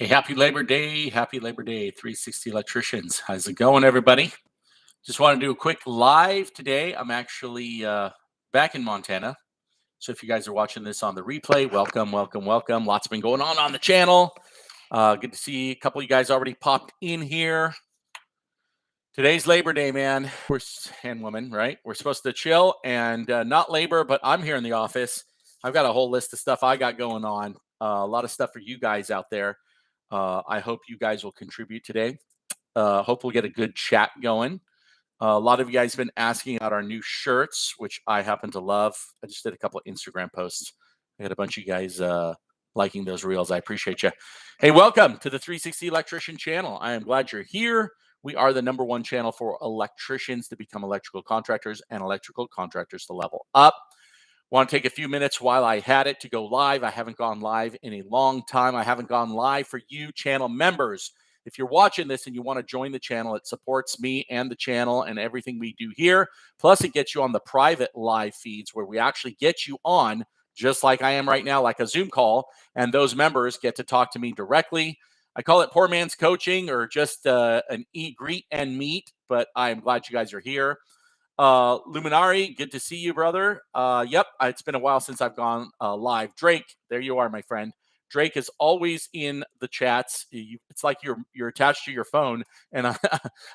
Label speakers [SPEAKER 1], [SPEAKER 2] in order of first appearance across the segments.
[SPEAKER 1] Hey, happy Labor Day. Happy Labor Day, 360 Electricians. How's it going, everybody? Just want to do a quick live today. I'm actually back in Montana. So if you guys are watching this on the replay, welcome, welcome, welcome. Lots been going on the channel. Good to see a couple of you guys already popped in here. Today's Labor Day, man. And woman, right? We're supposed to chill and not labor, but I'm here in the office. I've got a whole list of stuff I got going on. A lot of stuff for you guys out there. I hope you guys will contribute today. Hope we'll get a good chat going. A lot of you guys have been asking about our new shirts, which I happen to love. I just did a couple of Instagram posts. I got a bunch of you guys liking those reels. I appreciate you. Hey, welcome to the 360 Electrician channel. I am glad you're here. We are the #1 channel for electricians to become electrical contractors and electrical contractors to level up. Want to take a few minutes while I had it to go live. I haven't gone live in a long time. I haven't gone live for you channel members. If you're watching this and you want to join the channel, it supports me and the channel and everything we do here. Plus, it gets you on the private live feeds where we actually get you on, just like I am right now, like a Zoom call, and those members get to talk to me directly. I call it poor man's coaching or just an eat, greet, and meet, but I am glad you guys are here. Luminari, good to see you, brother. Yep, it's been a while since I've gone live. Drake, there you are, my friend. Drake is always in the chats. It's like you're attached to your phone, and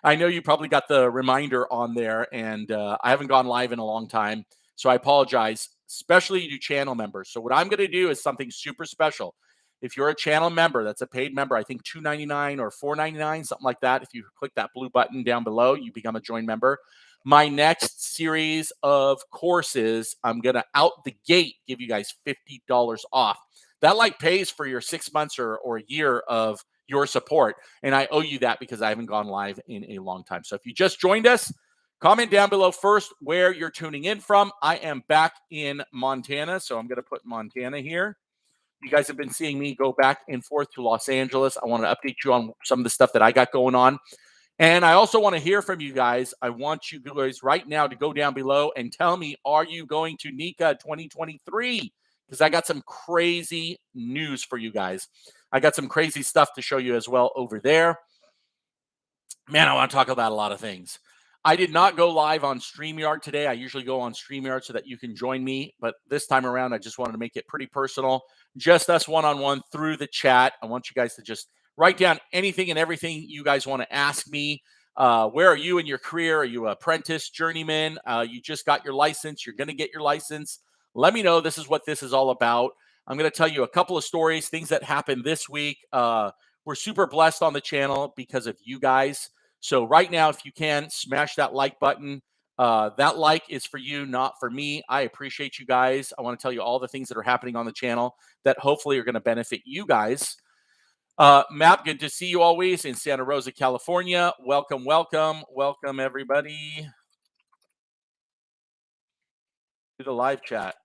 [SPEAKER 1] I know you probably got the reminder on there, and I haven't gone live in a long time, so I apologize, especially to channel members. So what I'm going to do is something super special. If you're a channel member, that's a paid member, I think $2.99 or $4.99, something like that. If you click that blue button down below, you become a join member. My next series of courses, I'm going to out the gate give you guys $50 off. That like pays for your 6 months or a year of your support. And I owe you that because I haven't gone live in a long time. So if you just joined us, comment down below first where you're tuning in from. I am back in Montana, so I'm going to put Montana here. You guys have been seeing me go back and forth to Los Angeles. I want to update you on some of the stuff that I got going on. And I also want to hear from you guys. I want you guys right now to go down below and tell me, are you going to Nika 2023? Because I got some crazy news for you guys. I got some crazy stuff to show you as well over there. Man, I want to talk about a lot of things. I did not go live on StreamYard today. I usually go on StreamYard so that you can join me. But this time around, I just wanted to make it pretty personal. Just us one-on-one through the chat. I want you guys to just write down anything and everything you guys want to ask me. Where are you in your career? Are you an apprentice, journeyman? You just got your license. You're going to get your license. Let me know. This is what this is all about. I'm going to tell you a couple of stories, things that happened this week. We're super blessed on the channel because of you guys. So right now, if you can, smash that like button. That like is for you, not for me. I appreciate you guys. I want to tell you all the things that are happening on the channel that hopefully are going to benefit you guys. Map, good to see you always in Santa Rosa, California. Welcome, welcome, welcome, everybody to the live chat.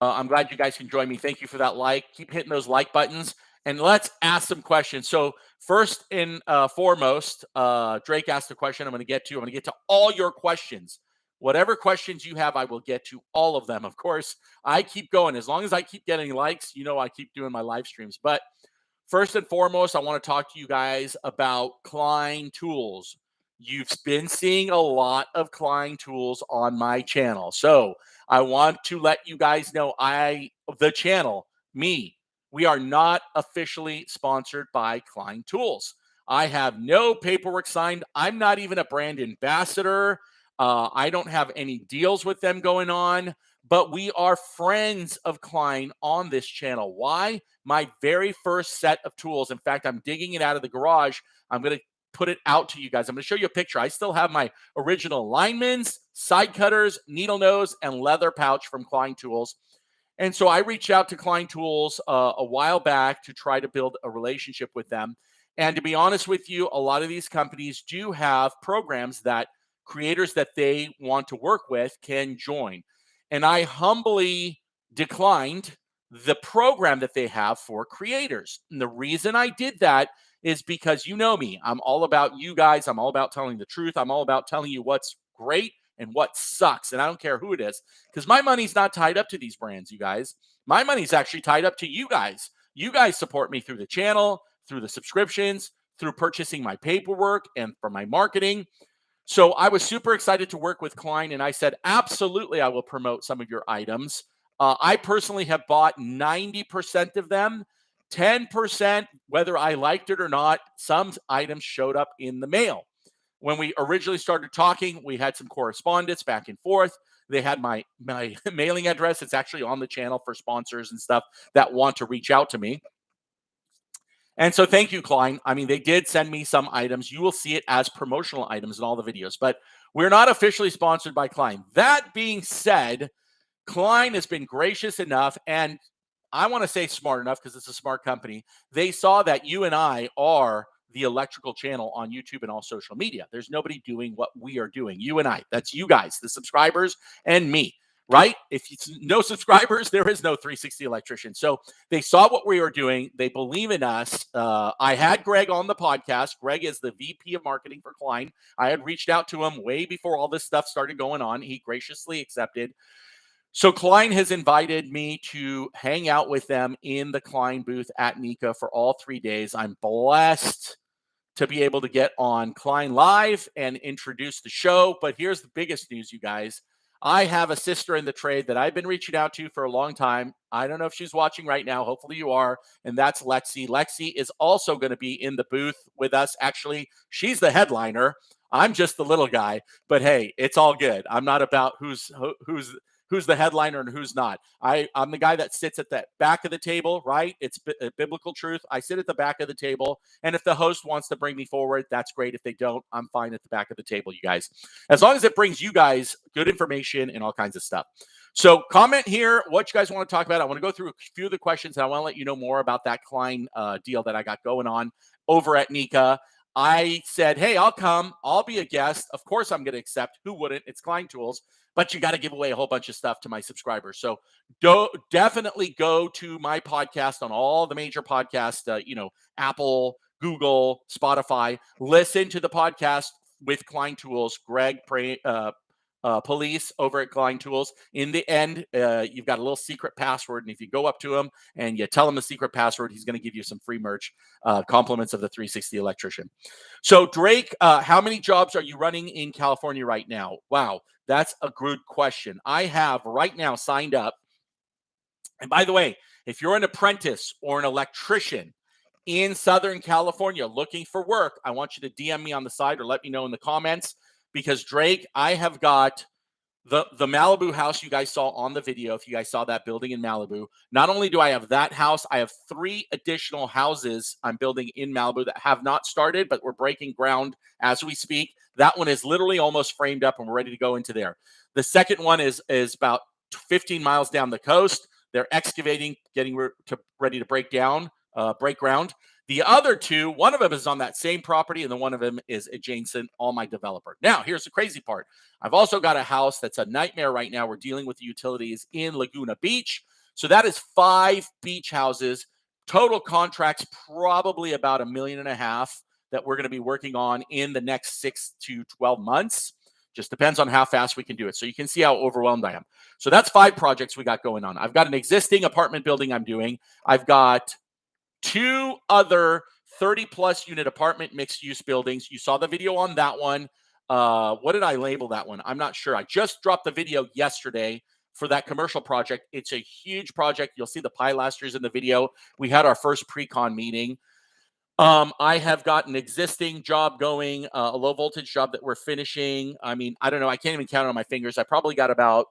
[SPEAKER 1] I'm glad you guys can join me. Thank you for that like. Keep hitting those like buttons, and let's ask some questions. So first and foremost, Drake asked a question I'm going to get to. I'm going to get to all your questions. Whatever questions you have, I will get to all of them. Of course, I keep going. As long as I keep getting likes, you know I keep doing my live streams. But first and foremost, I want to talk to you guys about Klein Tools. You've been seeing a lot of Klein Tools on my channel. So I want to let you guys know the channel, we are not officially sponsored by Klein Tools. I have no paperwork signed. I'm not even a brand ambassador. I don't have any deals with them going on, but we are friends of Klein on this channel. Why? My very first set of tools. In fact, I'm digging it out of the garage. I'm going to put it out to you guys. I'm going to show you a picture. I still have my original linemans, side cutters, needle nose, and leather pouch from Klein Tools. And so I reached out to Klein Tools a while back to try to build a relationship with them. And to be honest with you, a lot of these companies do have programs that creators that they want to work with can join. And I humbly declined the program that they have for creators. And the reason I did that is because you know me. I'm all about you guys. I'm all about telling the truth. I'm all about telling you what's great and what sucks. And I don't care who it is, because my money's not tied up to these brands, you guys. My money's actually tied up to you guys. You guys support me through the channel, through the subscriptions, through purchasing my paperwork, and for my marketing. So I was super excited to work with Klein, and I said, absolutely, I will promote some of your items. I personally have bought 90% of them. 10%, whether I liked it or not, some items showed up in the mail. When we originally started talking, we had some correspondence back and forth. They had my mailing address. It's actually on the channel for sponsors and stuff that want to reach out to me. And so thank you, Klein. I mean, they did send me some items. You will see it as promotional items in all the videos, but we're not officially sponsored by Klein. That being said, Klein has been gracious enough, and I want to say smart enough because it's a smart company. They saw that you and I are the electrical channel on YouTube and all social media. There's nobody doing what we are doing. You and I. That's you guys, the subscribers, and me. Right? If it's no subscribers, there is no 360 electrician. So they saw what we were doing. They believe in us. I had Greg on the podcast. Greg is the VP of marketing for Klein. I had reached out to him way before all this stuff started going on. He graciously accepted. So Klein has invited me to hang out with them in the Klein booth at Nika for all 3 days. I'm blessed to be able to get on Klein Live and introduce the show. But here's the biggest news, you guys. I have a sister in the trade that I've been reaching out to for a long time. I don't know if she's watching right now. Hopefully you are. And that's Lexi. Lexi is also going to be in the booth with us. Actually, she's the headliner. I'm just the little guy. But hey, it's all good. I'm not about who's the headliner and who's not. I'm the guy that sits at the back of the table, right? It's biblical truth. I sit at the back of the table. And if the host wants to bring me forward, that's great. If they don't, I'm fine at the back of the table, you guys. As long as it brings you guys good information and all kinds of stuff. So comment here what you guys want to talk about. I want to go through a few of the questions, and I want to let you know more about that Klein deal that I got going on over at Nika. I said, hey, I'll come. I'll be a guest. Of course, I'm going to accept. Who wouldn't? It's Klein Tools. But you got to give away a whole bunch of stuff to my subscribers. So definitely go to my podcast on all the major podcasts, Apple, Google, Spotify. Listen to the podcast with Klein Tools, Greg Police over at Klein Tools. In the end, you've got a little secret password. And if you go up to him and you tell him the secret password, he's going to give you some free merch, compliments of the 360 electrician. So Drake, how many jobs are you running in California right now? Wow, that's a good question. I have right now signed up. And by the way, if you're an apprentice or an electrician in Southern California looking for work, I want you to DM me on the side or let me know in the comments, because Drake, I have got the Malibu house you guys saw on the video. If you guys saw that building in Malibu, not only do I have that house, I have 3 additional houses I'm building in Malibu that have not started, but we're breaking ground as we speak. That one is literally almost framed up and we're ready to go into there. The second one is about 15 miles down the coast. They're excavating, getting ready to break ground. The other 2, one of them is on that same property, and then one of them is adjacent on my developer. Now, here's the crazy part. I've also got a house that's a nightmare right now. We're dealing with the utilities in Laguna Beach. So that is 5 beach houses. Total contracts, probably about $1.5 million that we're going to be working on in the next 6 to 12 months. Just depends on how fast we can do it. So you can see how overwhelmed I am. So that's 5 projects we got going on. I've got an existing apartment building I'm doing. I've got 2 other 30-plus unit apartment mixed-use buildings. You saw the video on that one. What did I label that one? I'm not sure. I just dropped the video yesterday for that commercial project. It's a huge project. You'll see the pilasters in the video. We had our first pre-con meeting. I have got an existing job going, a low-voltage job that we're finishing. I mean, I don't know. I can't even count it on my fingers. I probably got about,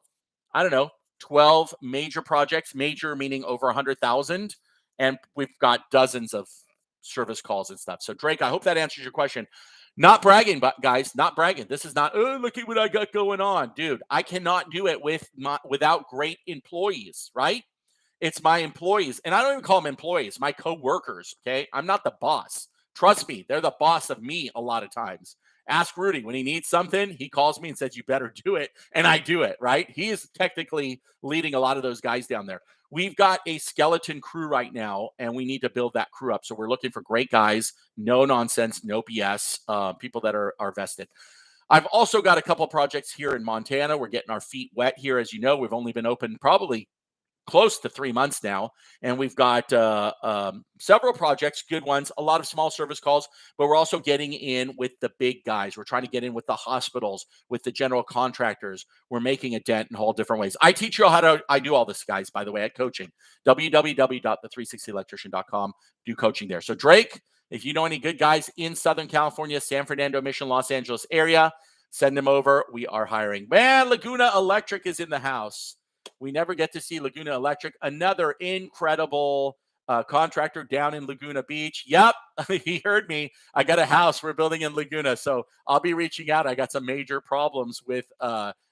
[SPEAKER 1] 12 major projects, major meaning over 100,000. And we've got dozens of service calls and stuff. So, Drake, I hope that answers your question. Not bragging, but guys, not bragging. This is not, oh, look at what I got going on. Dude, I cannot do it without great employees, right? It's my employees. And I don't even call them employees, my coworkers, okay? I'm not the boss. Trust me, they're the boss of me a lot of times. Ask Rudy. When he needs something, he calls me and says, you better do it. And I do it, right? He is technically leading a lot of those guys down there. We've got a skeleton crew right now, and we need to build that crew up. So we're looking for great guys, no nonsense, no BS, people that are vested. I've also got a couple projects here in Montana. We're getting our feet wet here. As you know, we've only been open probably close to 3 months now, and we've got several projects, good ones, a lot of small service calls, but we're also getting in with the big guys. We're trying to get in with the hospitals, with the general contractors. We're making a dent in all different ways. I teach you I do all this, guys, by the way, at coaching. www.the360electrician.com. Do coaching there. So Drake, if you know any good guys in Southern California, San Fernando, Mission, Los Angeles area, send them over. We are hiring. Man, Laguna Electric is in the house. We never get to see Laguna Electric, another incredible contractor down in Laguna Beach. Yep, he heard me. I got a house we're building in Laguna, so I'll be reaching out. I got some major problems with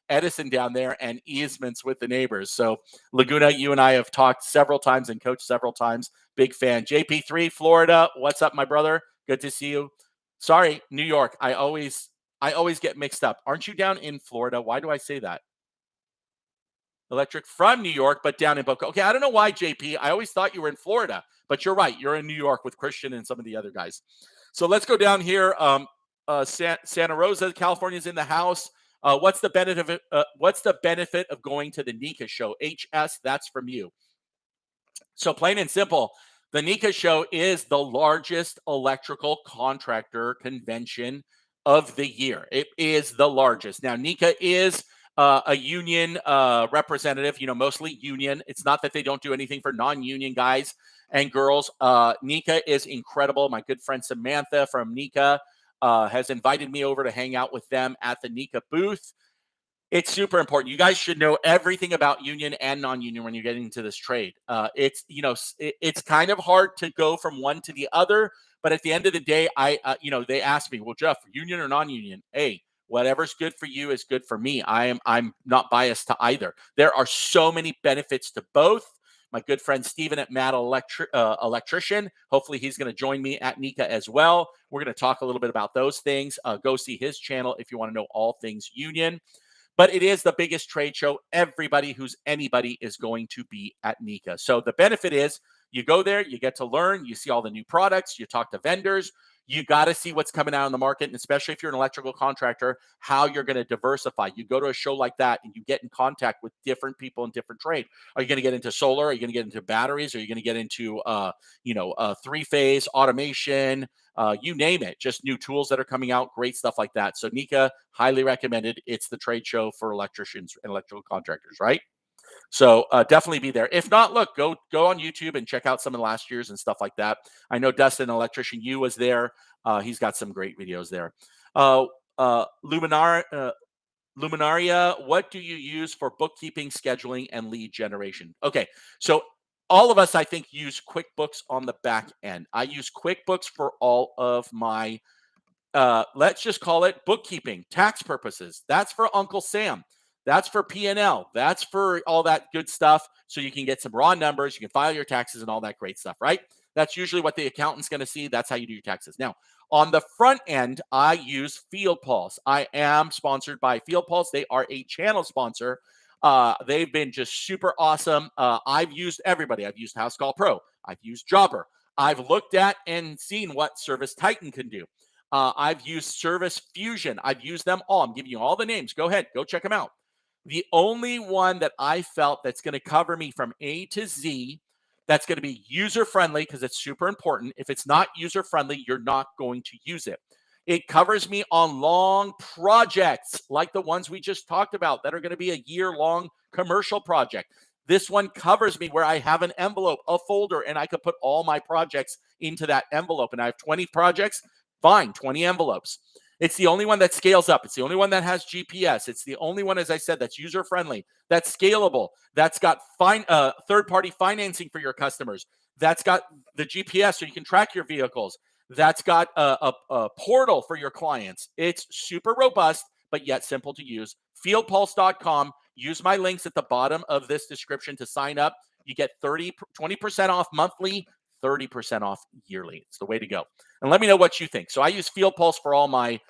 [SPEAKER 1] Edison down there and easements with the neighbors. So Laguna, you and I have talked several times and coached several times. Big fan. JP3, Florida. What's up, my brother? Good to see you. Sorry, New York. I always get mixed up. Aren't you down in Florida? Why do I say that? Electric from New York, but down in Boca. Okay, I don't know why, JP. I always thought you were in Florida, but you're right. You're in New York with Christian and some of the other guys. So let's go down here. Santa Rosa, California's in the house. What's the benefit of going to the Nika show? HS, that's from you. So plain and simple, the Nika show is the largest electrical contractor convention of the year. It is the largest. Now, Nika is a union representative, mostly union. It's not that they don't do anything for non-union guys and girls. Nika is incredible. My good friend Samantha from Nika has invited me over to hang out with them at the Nika booth. It's super important. You guys should know everything about union and non-union when you're getting into this trade. It's kind of hard to go from one to the other, but at the end of the day, they asked me, well, Jeff, union or non-union? Hey, whatever's good for you is good for me. I'm not biased to either. There are so many benefits to both. My good friend Steven at Mad Electrician. Hopefully he's going to join me at Nika as well. We're going to talk a little bit about those things. Go see his channel if you want to know all things union. But it is the biggest trade show. Everybody who's anybody is going to be at Nika. So the benefit is you go there, you get to learn, you see all the new products, you talk to vendors, you got to see what's coming out in the market, and especially if you're an electrical contractor, how you're going to diversify. You go to a show like that and you get in contact with different people in different trade. Are you going to get into solar? Are you going to get into batteries? Are you going to get into three-phase automation? You name it, just new tools that are coming out, great stuff like that. So Nika, highly recommended. It's the trade show for electricians and electrical contractors, right? So definitely be there. If not, look, go on YouTube and check out some of the last years and stuff like that. I know Dustin, Electrician U, was there. He's got some great videos there. Luminaria, what do you use for bookkeeping, scheduling, and lead generation? Okay, so all of us, I think, use QuickBooks on the back end. I use QuickBooks for all of my, let's just call it bookkeeping, tax purposes. That's for Uncle Sam. That's for P&L. That's for all that good stuff. So you can get some raw numbers. You can file your taxes and all that great stuff, right? That's usually what the accountant's going to see. That's how you do your taxes. Now, on the front end, I use FieldPulse. I am sponsored by FieldPulse. They are a channel sponsor. They've been just super awesome. I've used everybody. I've used House Call Pro. I've used Jobber. I've looked at and seen what Service Titan can do. I've used Service Fusion. I've used them all. I'm giving you all the names. Go ahead. Go check them out. The only one that I felt that's going to cover me from A to Z, that's going to be user-friendly, because it's super important. If it's not user-friendly, you're not going to use it. It covers me on long projects like the ones we just talked about that are going to be a year-long commercial project. This one covers me where I have an envelope, a folder, and I could put all my projects into that envelope. And I have 20 projects, fine, 20 envelopes. It's the only one that scales up. It's the only one that has GPS. It's the only one, as I said, that's user-friendly, that's scalable, that's got third-party financing for your customers, that's got the GPS so you can track your vehicles, that's got a portal for your clients. It's super robust, but yet simple to use. FieldPulse.com. Use my links at the bottom of this description to sign up. You get 20% off monthly, 30% off yearly. It's the way to go. And let me know what you think. So I use FieldPulse for all my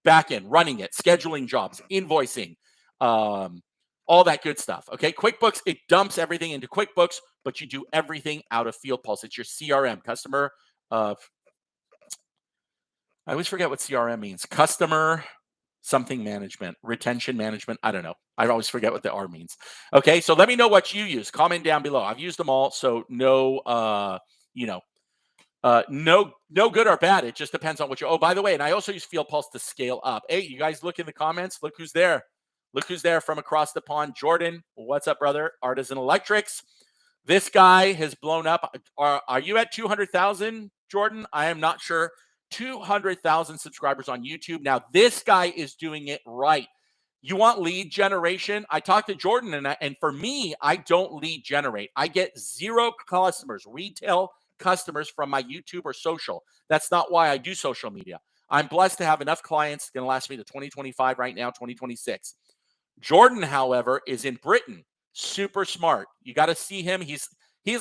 [SPEAKER 1] back end, running it, scheduling jobs, invoicing, all that good stuff. Okay, QuickBooks, it dumps everything into QuickBooks, but you do everything out of FieldPulse. It's your CRM, customer. I always forget what CRM means. Customer something management, retention management. I don't know. I always forget what the R means. Okay, so let me know what you use. Comment down below. I've used them all, so no, no good or bad. It just depends on what you. Oh, by the way, and I also use FieldPulse to scale up. Hey, you guys look in the comments. Look who's there. Look who's there from across the pond. Jordan, what's up, brother? Artisan Electrics. This guy has blown up. Are you at 200,000, Jordan? I am not sure. 200,000 subscribers on YouTube. Now, this guy is doing it right. You want lead generation? I talked to Jordan, and for me, I don't lead generate. I get 0 customers, retail customers from my YouTube or social. That's not why I do social media. I'm blessed to have enough clients. It's going to last me to 2025 right now, 2026. Jordan, however, is in Britain. Super smart. You got to see him. He's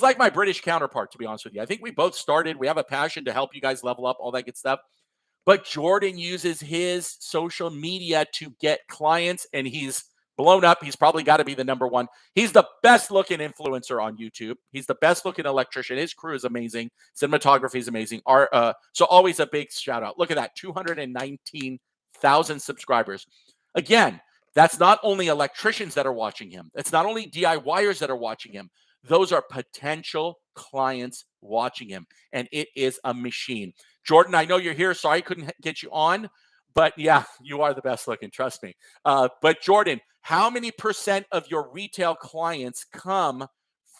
[SPEAKER 1] like my British counterpart, to be honest with you. I think we both started. We have a passion to help you guys level up, all that good stuff. But Jordan uses his social media to get clients, and he's blown up. He's probably got to be the number one. He's the best looking influencer on YouTube. He's the best looking electrician. His crew is amazing. Cinematography is amazing. So always a big shout out. Look at that, 219,000 subscribers. Again, that's not only electricians that are watching him. It's not only DIYers that are watching him. Those are potential clients watching him, and it is a machine. Jordan, I know you're here. Sorry I couldn't get you on, but yeah, you are the best looking. Trust me. But Jordan, how many % of your retail clients come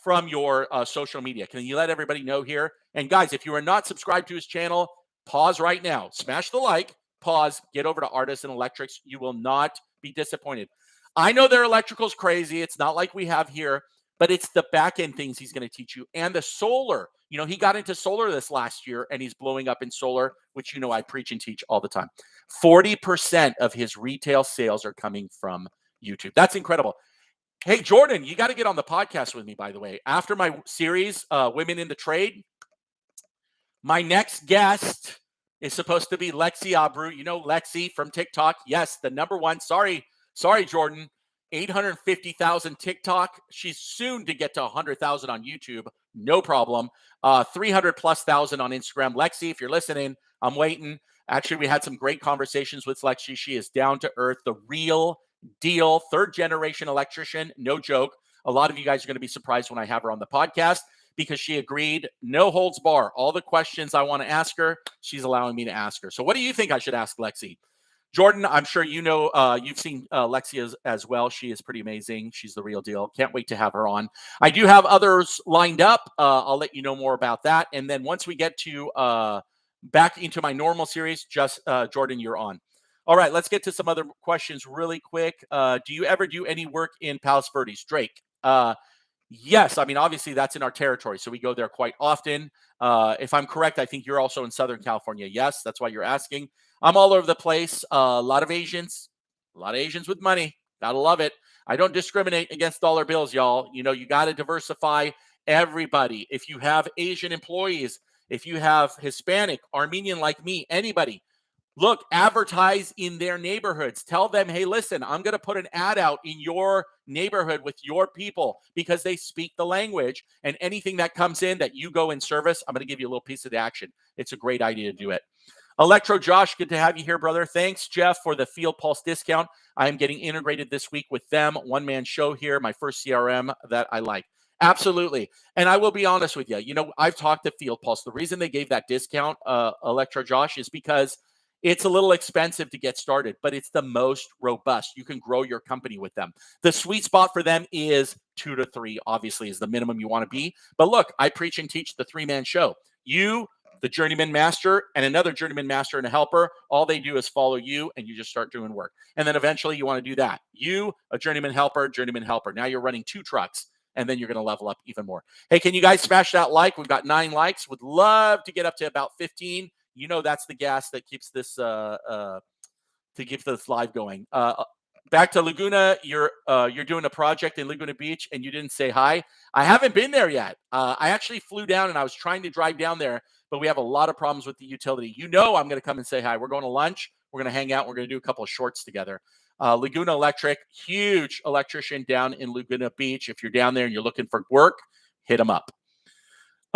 [SPEAKER 1] from your social media? Can you let everybody know here? And guys, if you are not subscribed to his channel, pause right now. Smash the like, pause, get over to Artisan Electrics. You will not be disappointed. I know their electrical's crazy. It's not like we have here, but it's the back end things he's going to teach you. And the solar, he got into solar this last year and he's blowing up in solar, which, I preach and teach all the time. 40% of his retail sales are coming from YouTube. That's incredible. Hey, Jordan, you got to get on the podcast with me, by the way. After my series, Women in the Trade, my next guest is supposed to be Lexi Abreu. You know Lexi from TikTok. Yes, the number one. Sorry, Jordan. 850,000 TikTok. She's soon to get to 100,000 on YouTube. No problem. 300,000+ on Instagram. Lexi, if you're listening, I'm waiting. Actually, we had some great conversations with Lexi. She is down to earth, the real deal, 3rd generation electrician. No joke. A lot of you guys are going to be surprised when I have her on the podcast because she agreed. No holds bar. All the questions I want to ask her, she's allowing me to ask her. So what do you think I should ask Lexi? Jordan, I'm sure you've seen Lexi as well. She is pretty amazing. She's the real deal. Can't wait to have her on. I do have others lined up. I'll let you know more about that. And then once we get to back into my normal series, just Jordan, you're on. All right, let's get to some other questions really quick. Do you ever do any work in Palos Verdes? Drake. Yes, I mean, obviously that's in our territory, so we go there quite often. If I'm correct, I think you're also in Southern California. Yes, that's why you're asking. I'm all over the place. A lot of Asians with money. Gotta love it. I don't discriminate against dollar bills, y'all. You got to diversify everybody. If you have Asian employees, if you have Hispanic, Armenian like me, anybody, look, advertise in their neighborhoods. Tell them, hey, listen, I'm going to put an ad out in your neighborhood with your people because they speak the language. And anything that comes in that you go in service, I'm going to give you a little piece of the action. It's a great idea to do it. Electro Josh, good to have you here, brother. Thanks, Jeff, for the FieldPulse discount. I am getting integrated this week with them. One-man show here, my first CRM that I like. Absolutely. And I will be honest with you. I've talked to FieldPulse. The reason they gave that discount, Electro Josh, is because it's a little expensive to get started, but it's the most robust. You can grow your company with them. The sweet spot for them is 2 to 3, obviously, is the minimum you want to be. But look, I preach and teach the 3-man show. You, the journeyman master, and another journeyman master and a helper, all they do is follow you, and you just start doing work. And then eventually you want to do that. You, a journeyman helper. Now you're running 2 trucks, and then you're going to level up even more. Hey, can you guys smash that like? We've got 9 likes. Would love to get up to about 15. That's the gas that keeps this live going. Back to Laguna, you're doing a project in Laguna Beach, and you didn't say hi. I haven't been there yet. I actually flew down, and I was trying to drive down there, but we have a lot of problems with the utility. I'm going to come and say hi. We're going to lunch. We're going to hang out. We're going to do a couple of shorts together. Laguna Electric, huge electrician down in Laguna Beach. If you're down there and you're looking for work, hit them up.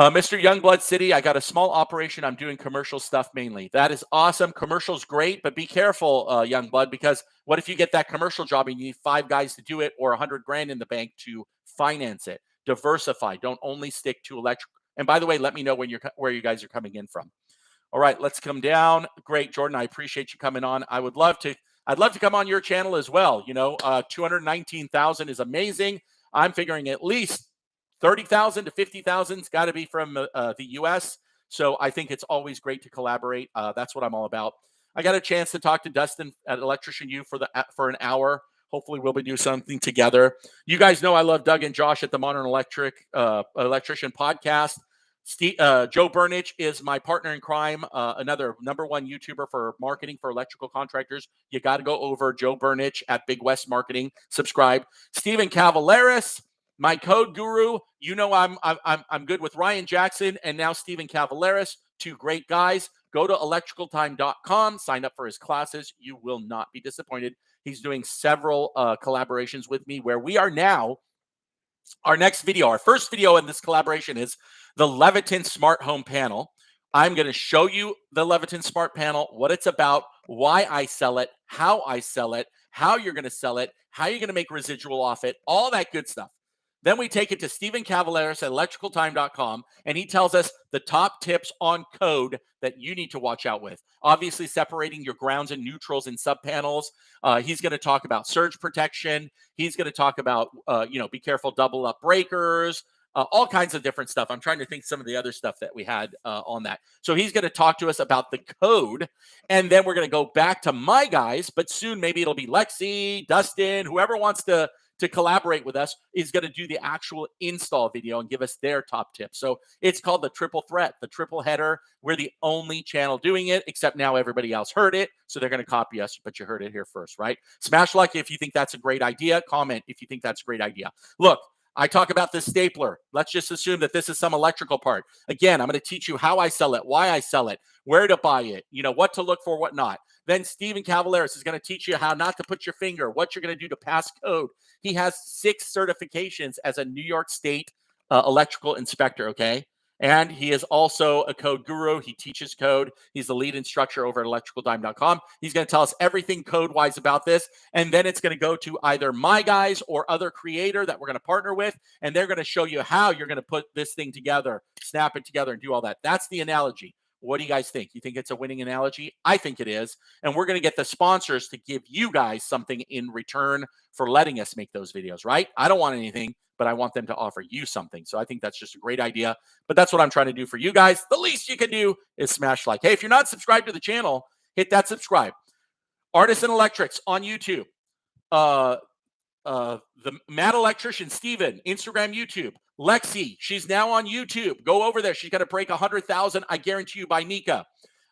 [SPEAKER 1] Mr. Youngblood City, I got a small operation. I'm doing commercial stuff mainly. That is awesome. Commercial's great, but be careful, Youngblood, because what if you get that commercial job and you need 5 guys to do it or 100 grand in the bank to finance it? Diversify. Don't only stick to electric. And by the way, let me know when where you guys are coming in from. All right, let's come down. Great, Jordan. I appreciate you coming on. I'd love to come on your channel as well. 219,000 is amazing. I'm figuring at least 30,000 to 50,000's got to be from the US. So I think it's always great to collaborate. That's what I'm all about. I got a chance to talk to Dustin at Electrician U for an hour. Hopefully we'll be doing something together. You guys know I love Doug and Josh at the Modern Electrician podcast. Joe Burnich is my partner in crime, another #1 YouTuber for marketing for electrical contractors. You got to go over Joe Burnich at Big West Marketing. Subscribe. Stephen Cavaleris, my code guru. I'm good with Ryan Jackson and now Stephen Cavaleris, 2 great guys. Go to electricaltime.com, sign up for his classes. You will not be disappointed. He's doing several collaborations with me where we are now. Our next video, our first video in this collaboration is the Leviton Smart Home Panel. I'm going to show you the Leviton Smart Panel, what it's about, why I sell it, how you're going to sell it, how you're going to make residual off it, all that good stuff. Then we take it to Stephen Cavaleris at electricaltime.com, and he tells us the top tips on code that you need to watch out with. Obviously, separating your grounds and neutrals in subpanels. He's going to talk about surge protection. He's going to talk about, be careful, double up breakers, all kinds of different stuff. I'm trying to think some of the other stuff that we had on that. So he's going to talk to us about the code, and then we're going to go back to my guys, but soon maybe it'll be Lexi, Dustin, whoever wants to collaborate with us is going to do the actual install video and give us their top tips. So it's called the triple threat, the triple header. We're the only channel doing it, except now everybody else heard it. So they're going to copy us, but you heard it here first, right? Smash like if you think that's a great idea. Comment if you think that's a great idea. Look, I talk about this stapler. Let's just assume that this is some electrical part. Again, I'm going to teach you how I sell it, why I sell it, where to buy it, what to look for, what not. Then Stephen Cavaleris is going to teach you how not to put your finger, what you're going to do to pass code. He has 6 certifications as a New York State electrical inspector, okay? And he is also a code guru. He teaches code. He's the lead instructor over at electricaltime.com. He's going to tell us everything code-wise about this, and then it's going to go to either my guys or other creator that we're going to partner with, and they're going to show you how you're going to put this thing together, snap it together, and do all that. That's the analogy. What do you guys think? You think it's a winning analogy? I think it is. And we're going to get the sponsors to give you guys something in return for letting us make those videos, right? I don't want anything, but I want them to offer you something. So I think that's just a great idea. But that's what I'm trying to do for you guys. The least you can do is smash like. Hey, if you're not subscribed to the channel, hit that subscribe. Artisan Electrics on YouTube. The Mad Electrician, Steven, Instagram, YouTube. Lexi, she's now on YouTube. Go over there. She's going to break 100,000, I guarantee you, by Nika.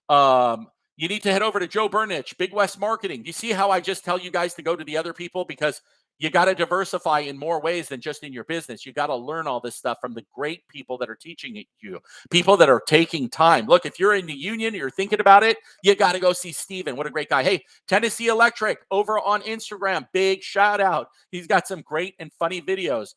[SPEAKER 1] You need to head over to Joe Burnich, Big West Marketing. Do you see how I just tell you guys to go to the other people? Because you got to diversify in more ways than just in your business. You got to learn all this stuff from the great people that are teaching it you, people that are taking time. Look, if you're in the union, you're thinking about it, you got to go see Steven. What a great guy. Hey, Tennessee Electric over on Instagram, big shout out. He's got some great and funny videos.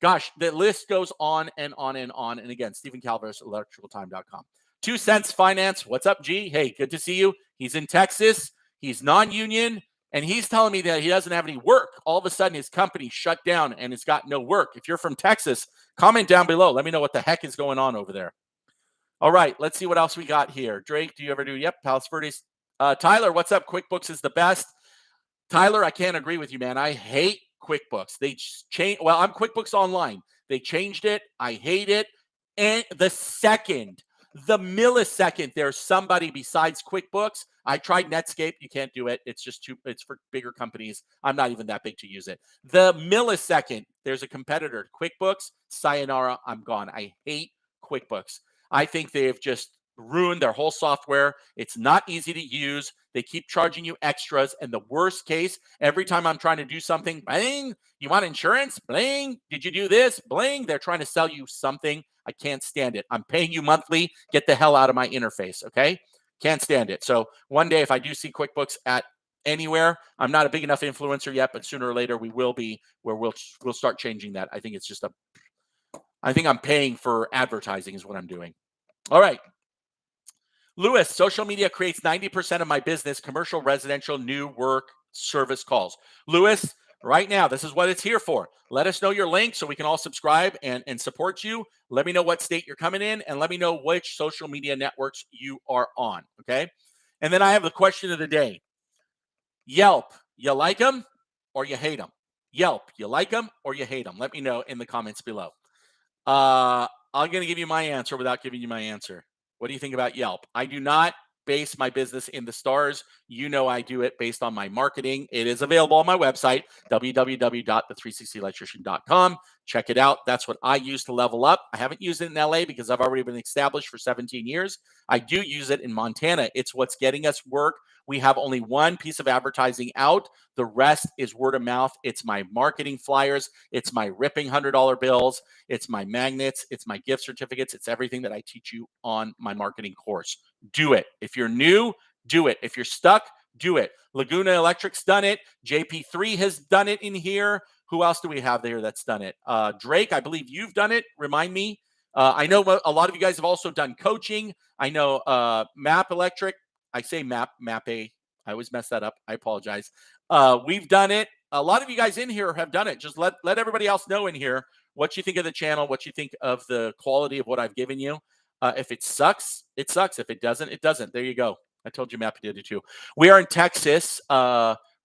[SPEAKER 1] Gosh, the list goes on and on and on. And again, Stephen Cavaleris, electricaltime.com. 2 Cents Finance. What's up, G? Hey, good to see you. He's in Texas. He's non-union. And he's telling me that he doesn't have any work. All of a sudden, his company shut down and it's got no work. If you're from Texas, comment down below. Let me know what the heck is going on over there. All right, let's see what else we got here. Drake, do you ever do? Yep, Palos Verdes. Tyler, what's up? QuickBooks is the best. Tyler, I can't agree with you, man. I hate QuickBooks. They changed. Well, I'm QuickBooks Online. They changed it. I hate it. And the millisecond there's somebody besides QuickBooks. I tried Netscape. You can't do it. It's for bigger companies. I'm not even that big to use it. The millisecond there's a competitor, QuickBooks, sayonara, I'm gone. I hate QuickBooks. I think they've just ruined their whole software. It's not easy to use. They keep charging you extras. And the worst case, every time I'm trying to do something, bling, you want insurance? Bling, did you do this? Bling, they're trying to sell you something. I can't stand it. I'm paying you monthly. Get the hell out of my interface, okay? Can't stand it. So one day if I do see QuickBooks at anywhere, I'm not a big enough influencer yet, but sooner or later we will be, where we'll start changing that. I think it's just I think I'm paying for advertising is what I'm doing. All right. Lewis, social media creates 90% of my business, commercial, residential, new work, service calls. Lewis, right now, this is what it's here for. Let us know your link so we can all subscribe and support you. Let me know what state you're coming in, and let me know which social media networks you are on, okay? And then I have the question of the day. Yelp, you like them or you hate them? Yelp, you like them or you hate them? Let me know in the comments below. I'm going to give you my answer without giving you my answer. What do you think about Yelp? I do not base my business in the stars. You know, I do it based on my marketing. It is available on my website, www.the360electrician.com. Check it out. That's what I use to level up. I haven't used it in LA because I've already been established for 17 years. I do use it in Montana. It's what's getting us work. We have only one piece of advertising out. The rest is word of mouth. It's my marketing flyers. It's my ripping $100 bills. It's my magnets. It's my gift certificates. It's everything that I teach you on my marketing course. Do it. If you're new, do it. If you're stuck, do it. Laguna Electric's done it. JP3 has done it in here. Who else do we have there that's done it? Drake, I believe you've done it. Remind me. I know a lot of you guys have also done coaching. I know Map Electric. I say Map A. I always mess that up. I apologize. We've done it. A lot of you guys in here have done it. Just let everybody else know in here what you think of the channel, what you think of the quality of what I've given you. If it sucks, it sucks. If it doesn't, it doesn't. There you go. I told you Map did it too. We are in Texas.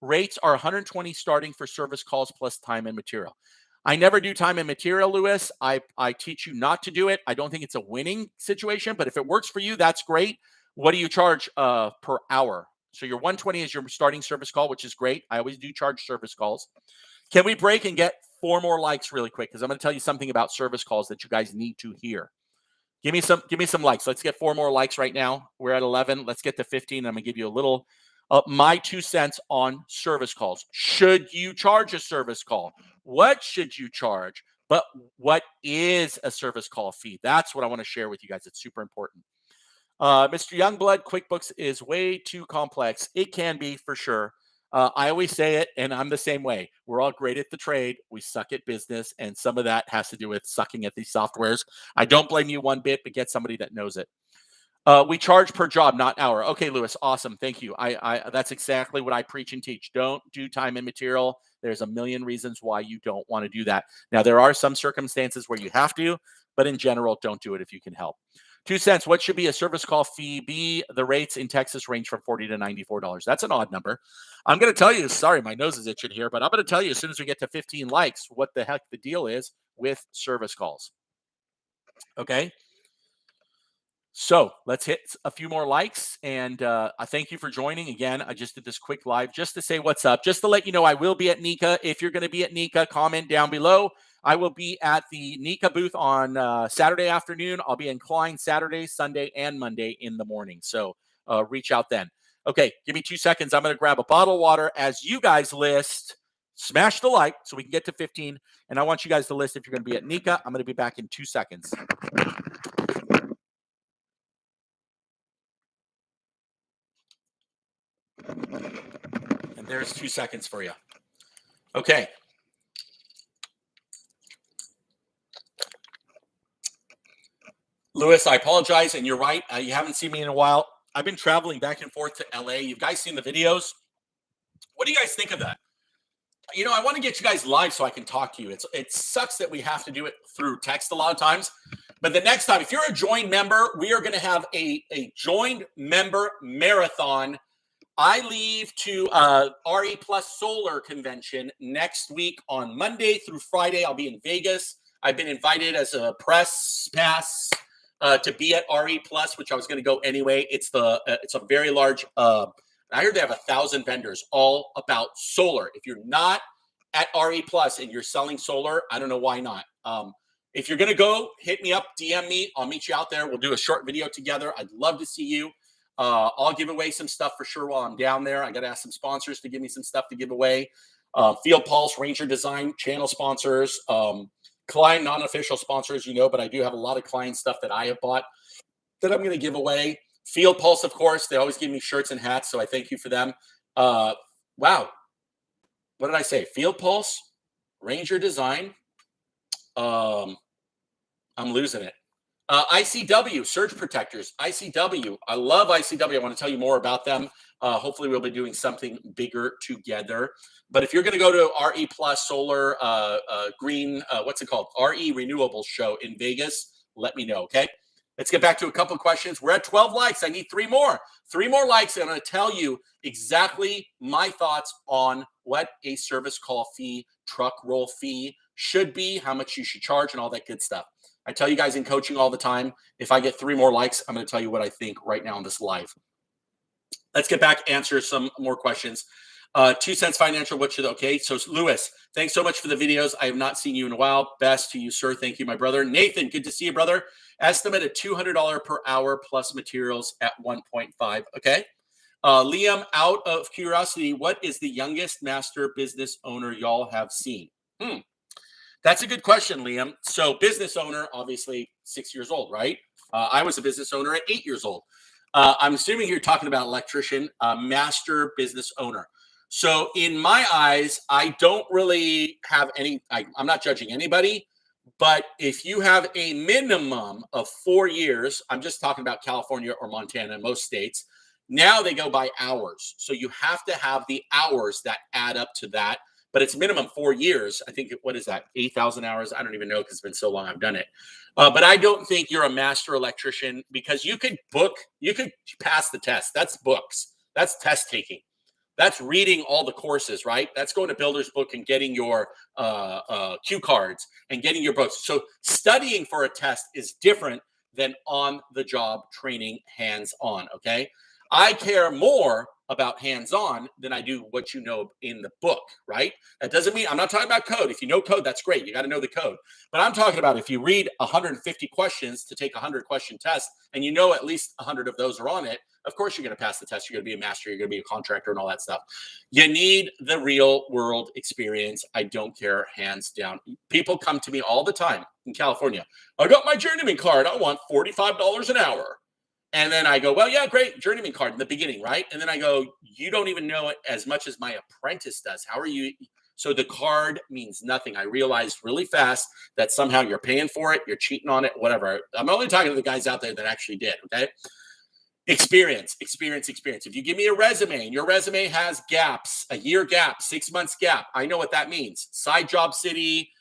[SPEAKER 1] Rates are 120 starting for service calls plus time and material. I never do time and material, Lewis. I teach you not to do it. I don't think it's a winning situation, but if it works for you, that's great. What do you charge per hour? So your 120 is your starting service call, which is great. I always do charge service calls. Can we break and get 4 more likes really quick? Because I'm going to tell you something about service calls that you guys need to hear. Give me some likes. Let's get 4 more likes right now. We're at 11. Let's get to 15. I'm going to give you a little my 2 cents on service calls. Should you charge a service call? What should you charge? But what is a service call fee? That's what I want to share with you guys. It's super important. Mr. Youngblood, QuickBooks is way too complex. It can be for sure. I always say it, and I'm the same way. We're all great at the trade. We suck at business, and some of that has to do with sucking at these softwares. I don't blame you one bit, but get somebody that knows it. We charge per job, not hour. Okay, Lewis, awesome. Thank you. That's exactly what I preach and teach. Don't do time and material. There's a million reasons why you don't want to do that. Now, there are some circumstances where you have to, but in general, don't do it if you can help. 2 cents. What should be a service call fee be? The rates in Texas range from $40 to $94. That's an odd number. I'm going to tell you, sorry, my nose is itching here, but I'm going to tell you as soon as we get to 15 likes what the heck the deal is with service calls. Okay. So let's hit a few more likes, and I thank you for joining. Again, I just did this quick live just to say what's up, just to let you know I will be at Nika. If you're going to be at Nika, comment down below. I will be at the Nika booth on Saturday afternoon. I'll be in Klein Saturday, Sunday, and Monday in the morning. So reach out then. Okay, give me 2 seconds. I'm going to grab a bottle of water as you guys list. Smash the like so we can get to 15. And I want you guys to list if you're going to be at Nika. I'm going to be back in 2 seconds. And there's 2 seconds for you. Okay. Lewis, I apologize, and you're right. You haven't seen me in a while. I've been traveling back and forth to LA. You guys seen the videos? What do you guys think of that? You know, I want to get you guys live so I can talk to you. It sucks that we have to do it through text a lot of times. But the next time, if you're a joined member, we are going to have a joined member marathon. I leave to RE Plus Solar Convention next week on Monday through Friday. I'll be in Vegas. I've been invited as a press pass to be at RE Plus, which I was going to go anyway. It's a very large. I heard they have 1,000 vendors all about solar. If you're not at RE Plus and you're selling solar, I don't know why not. If you're going to go, hit me up, DM me. I'll meet you out there. We'll do a short video together. I'd love to see you. I'll give away some stuff for sure while I'm down there. I got to ask some sponsors to give me some stuff to give away. FieldPulse, Ranger Design, channel sponsors, Klein non-official sponsors, you know, but I do have a lot of Klein stuff that I have bought that I'm going to give away. FieldPulse, of course, they always give me shirts and hats, so I thank you for them. Wow. What did I say? FieldPulse, Ranger Design, I'm losing it. ICW, surge protectors. ICW. I love ICW. I want to tell you more about them. Hopefully, we'll be doing something bigger together. But if you're going to go to RE Plus Solar Green, what's it called? RE Renewables Show in Vegas, let me know, okay? Let's get back to a couple of questions. We're at 12 likes. I need 3 more. 3 more likes, and I'm going to tell you exactly my thoughts on what a service call fee, truck roll fee should be, how much you should charge, and all that good stuff. I tell you guys in coaching all the time, if I get 3 more likes, I'm going to tell you what I think right now on this live. Let's get back, answer some more questions. 2 Cents Financial, what should, okay. So Lewis, thanks so much for the videos. I have not seen you in a while. Best to you, sir. Thank you, my brother. Nathan, good to see you, brother. Estimate at $200 per hour plus materials at 1.5. Okay. Liam, out of curiosity, what is the youngest master business owner y'all have seen? That's a good question, Liam. So business owner, obviously 6 years old, right? I was a business owner at 8 years old. I'm assuming you're talking about electrician, master business owner. So in my eyes, I don't really have any, I'm not judging anybody, but if you have a minimum of 4 years, I'm just talking about California or Montana, most states, now they go by hours. So you have to have the hours that add up to that. But it's minimum 4 years. I think, what is that, 8,000 hours? I don't even know because it's been so long I've done it. But I don't think you're a master electrician because you could pass the test. That's books. That's test taking. That's reading all the courses, right? That's going to Builder's Book and getting your cue cards and getting your books. So studying for a test is different than on-the-job training hands-on, okay? I care more about hands-on than I do what you know in the book, right? That doesn't mean, I'm not talking about code. If you know code, that's great. You got to know the code. But I'm talking about if you read 150 questions to take a 100-question test and you know at least 100 of those are on it, of course you're going to pass the test. You're going to be a master. You're going to be a contractor and all that stuff. You need the real world experience. I don't care, hands down. People come to me all the time in California. I got my journeyman card. I want $45 an hour. And then I go, well, yeah, great, journeyman card in the beginning, right? And then I go, you don't even know it as much as my apprentice does. How are you? So the card means nothing. I realized really fast that somehow you're paying for it, you're cheating on it, whatever. I'm only talking to the guys out there that actually did, okay? Experience. If you give me a resume and your resume has gaps, a year gap, 6 months gap, I know what that means. Side job city,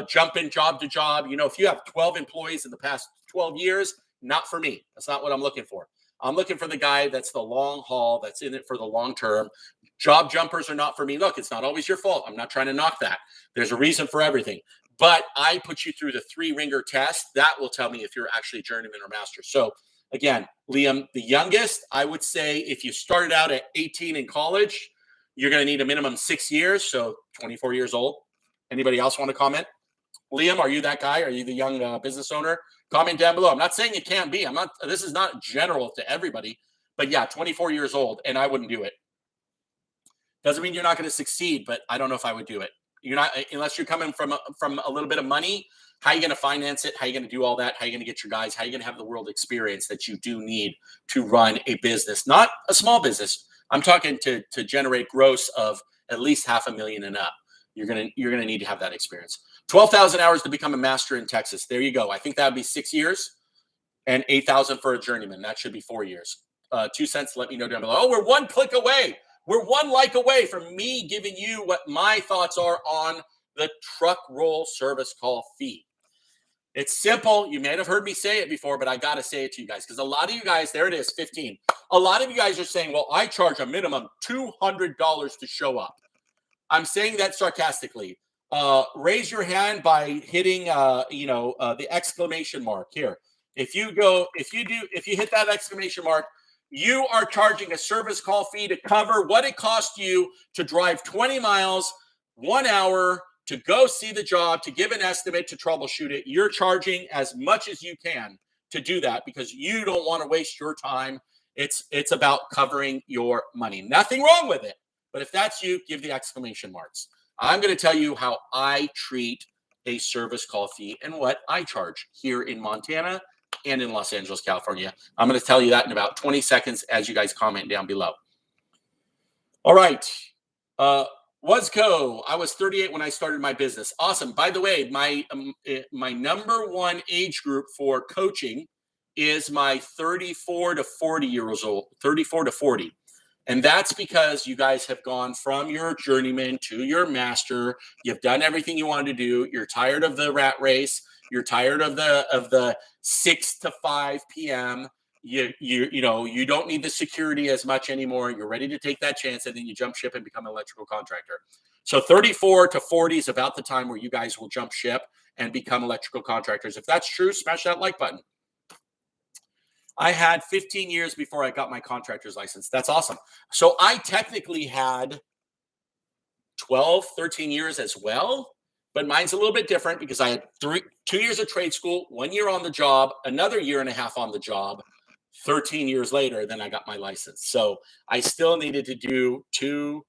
[SPEAKER 1] jumping job to job. You know, if you have 12 employees in the past 12 years, not for me. That's not what I'm looking for. I'm looking for the guy that's the long haul, that's in it for the long term. Job jumpers are not for me. Look, it's not always your fault. I'm not trying to knock that. There's a reason for everything. But I put you through the 3-ringer test. That will tell me if you're actually journeyman or master. So again, Liam, the youngest, I would say if you started out at 18 in college, you're going to need a minimum 6 years. So 24 years old. Anybody else want to comment? Liam, are you that guy? Are you the young business owner? Comment down below. I'm not saying it can't be. This is not general to everybody, but yeah, 24 years old, and I wouldn't do it. Doesn't mean you're not going to succeed, but I don't know if I would do it. You're not, unless you're coming from a little bit of money. How are you going to finance it? How are you going to do all that? How are you going to get your guys? How are you going to have the world experience that you do need to run a business, not a small business? I'm talking to generate gross of at least $500,000 and up. You're gonna need to have that experience. 12,000 hours to become a master in Texas. There you go. I think that would be 6 years, and 8,000 for a journeyman. That should be 4 years. 2 cents. Let me know down below. Oh, we're 1 click away. We're 1 like away from me giving you what my thoughts are on the truck roll service call fee. It's simple. You may have heard me say it before, but I got to say it to you guys because a lot of you guys, there it is, 15. A lot of you guys are saying, well, I charge a minimum $200 to show up. I'm saying that sarcastically. Raise your hand by hitting, the exclamation mark here. If you hit that exclamation mark, you are charging a service call fee to cover what it costs you to drive 20 miles, 1 hour to go see the job, to give an estimate, to troubleshoot it. You're charging as much as you can to do that because you don't want to waste your time. It's about covering your money. Nothing wrong with it. But if that's you, give the exclamation marks. I'm going to tell you how I treat a service call fee and what I charge here in Montana and in Los Angeles, California. I'm going to tell you that in about 20 seconds as you guys comment down below. All right. Wasco, I was 38 when I started my business. Awesome. By the way, my number one age group for coaching is my 34 to 40 years old, 34 to 40. And that's because you guys have gone from your journeyman to your master. You've done everything you wanted to do. You're tired of the rat race. You're tired of the 6 to 5 p.m. You don't need the security as much anymore. You're ready to take that chance, and then you jump ship and become an electrical contractor. So 34 to 40 is about the time where you guys will jump ship and become electrical contractors. If that's true, smash that like button. I had 15 years before I got my contractor's license. That's awesome. So I technically had 12, 13 years as well, but mine's a little bit different because I had 2 years of trade school, 1 year on the job, another year and a half on the job. 13 years later, then I got my license. So I still needed to do 2,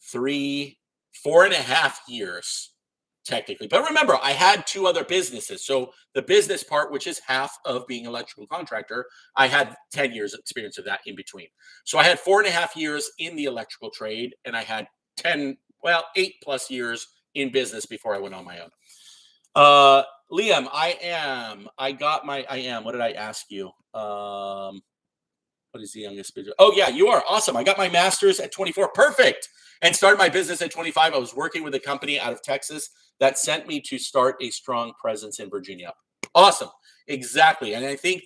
[SPEAKER 1] 3, 4.5 years technically. But remember, I had 2 other businesses. So the business part, which is half of being an electrical contractor, I had 10 years of experience of that in between. So I had 4.5 years in the electrical trade, and I had 8 plus years in business before I went on my own. Liam, what did I ask you? What is the youngest business? Oh yeah, you are awesome. I got my master's at 24. Perfect. And started my business at 25. I was working with a company out of Texas that sent me to start a strong presence in Virginia. Awesome. Exactly. And I think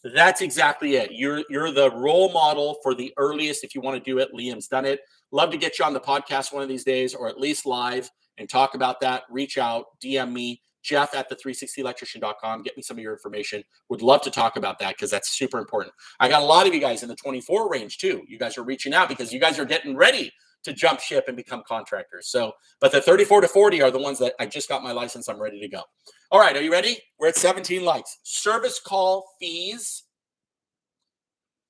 [SPEAKER 1] that's exactly it. You're the role model for the earliest. If you want to do it, Liam's done it. Love to get you on the podcast one of these days, or at least live, and talk about that. Reach out, DM me, Jeff at the360electrician.com. Get me some of your information. Would love to talk about that because that's super important. I got a lot of you guys in the 24 range too. You guys are reaching out because you guys are getting ready to jump ship and become contractors. So, but the 34 to 40 are the ones that I just got my license. I'm ready to go. All right. Are you ready? We're at 17 likes. Service call fees.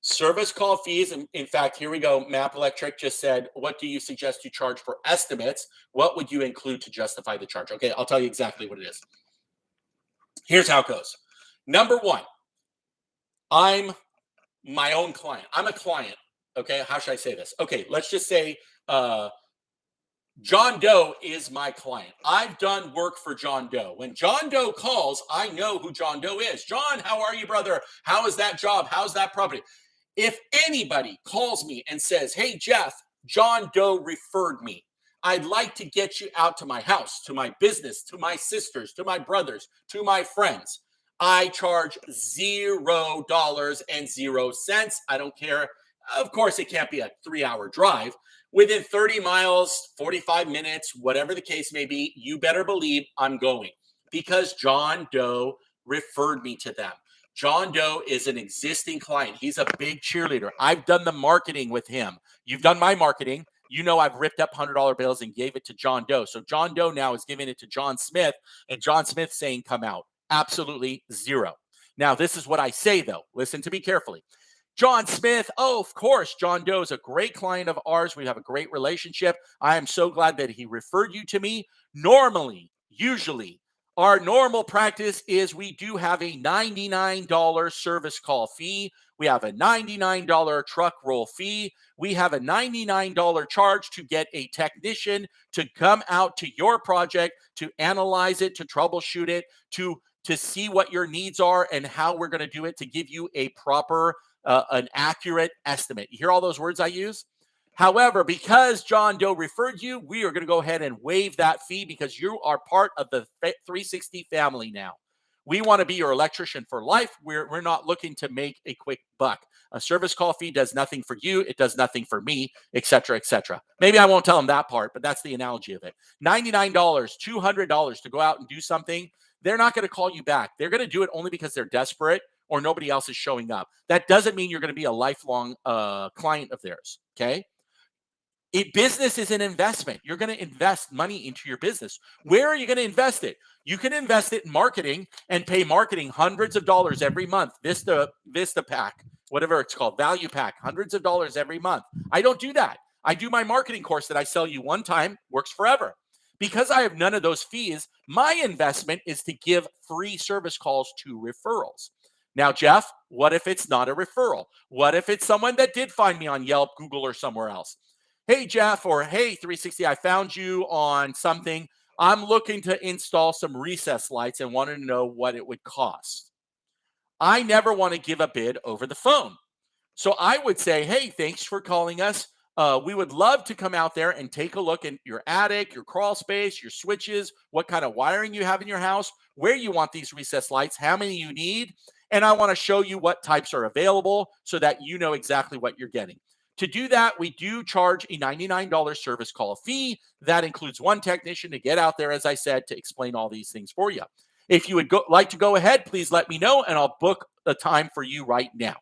[SPEAKER 1] Service call fees. In fact, here we go. Map Electric just said, what do you suggest you charge for estimates? What would you include to justify the charge? Okay, I'll tell you exactly what it is. Here's how it goes. Number one, I'm my own client. I'm a client. Okay, how should I say this? Okay, let's just say John Doe is my client. I've done work for John Doe. When John Doe calls, I know who John Doe is. John, how are you, brother? How is that job? How's that property? If anybody calls me and says, hey, Jeff, John Doe referred me, I'd like to get you out to my house, to my business, to my sisters, to my brothers, to my friends, I charge $0.00. I don't care. Of course, it can't be a 3-hour drive. Within 30 miles, 45 minutes, whatever the case may be, you better believe I'm going because John Doe referred me to them. John Doe is an existing client. He's a big cheerleader. I've done the marketing with him. You've done my marketing. You know I've ripped up $100 bills and gave it to John Doe. So John Doe now is giving it to John Smith, and John Smith saying, come out. Absolutely zero. Now, this is what I say, though. Listen to me carefully. John Smith, oh, of course, John Doe is a great client of ours. We have a great relationship. I am so glad that he referred you to me. Normally, usually, our normal practice is we do have a $99 service call fee. We have a $99 truck roll fee. We have a $99 charge to get a technician to come out to your project, to analyze it, to troubleshoot it, to see what your needs are and how we're going to do it, to give you a proper an accurate estimate. You hear all those words I use? However, because John Doe referred you, we are going to go ahead and waive that fee because you are part of the 360 family now. We want to be your electrician for life. We're not looking to make a quick buck. A service call fee does nothing for you. It does nothing for me, et cetera, et cetera. Maybe I won't tell them that part, but that's the analogy of it. $99, $200 to go out and do something. They're not going to call you back. They're going to do it only because they're desperate or nobody else is showing up. That doesn't mean you're going to be a lifelong client of theirs, okay? Business is an investment. You're going to invest money into your business. Where are you going to invest it? You can invest it in marketing and pay marketing hundreds of dollars every month. Vista Pack, whatever it's called, Value Pack, hundreds of dollars every month. I don't do that. I do my marketing course that I sell you one time, works forever. Because I have none of those fees, my investment is to give free service calls to referrals. Now, Jeff, what if it's not a referral? What if it's someone that did find me on Yelp, Google, or somewhere else? hey, Jeff, or hey, 360, I found you on something. I'm looking to install some recess lights and wanted to know what it would cost. I never want to give a bid over the phone. So I would say, hey, thanks for calling us. We would love to come out there and take a look at your attic, your crawl space, your switches, what kind of wiring you have in your house, where you want these recessed lights, how many you need. And I want to show you what types are available so that you know exactly what you're getting. To do that, we do charge a $99 service call fee. That includes one technician to get out there, as I said, to explain all these things for you. If you would like to go ahead, please let me know and I'll book a time for you right now.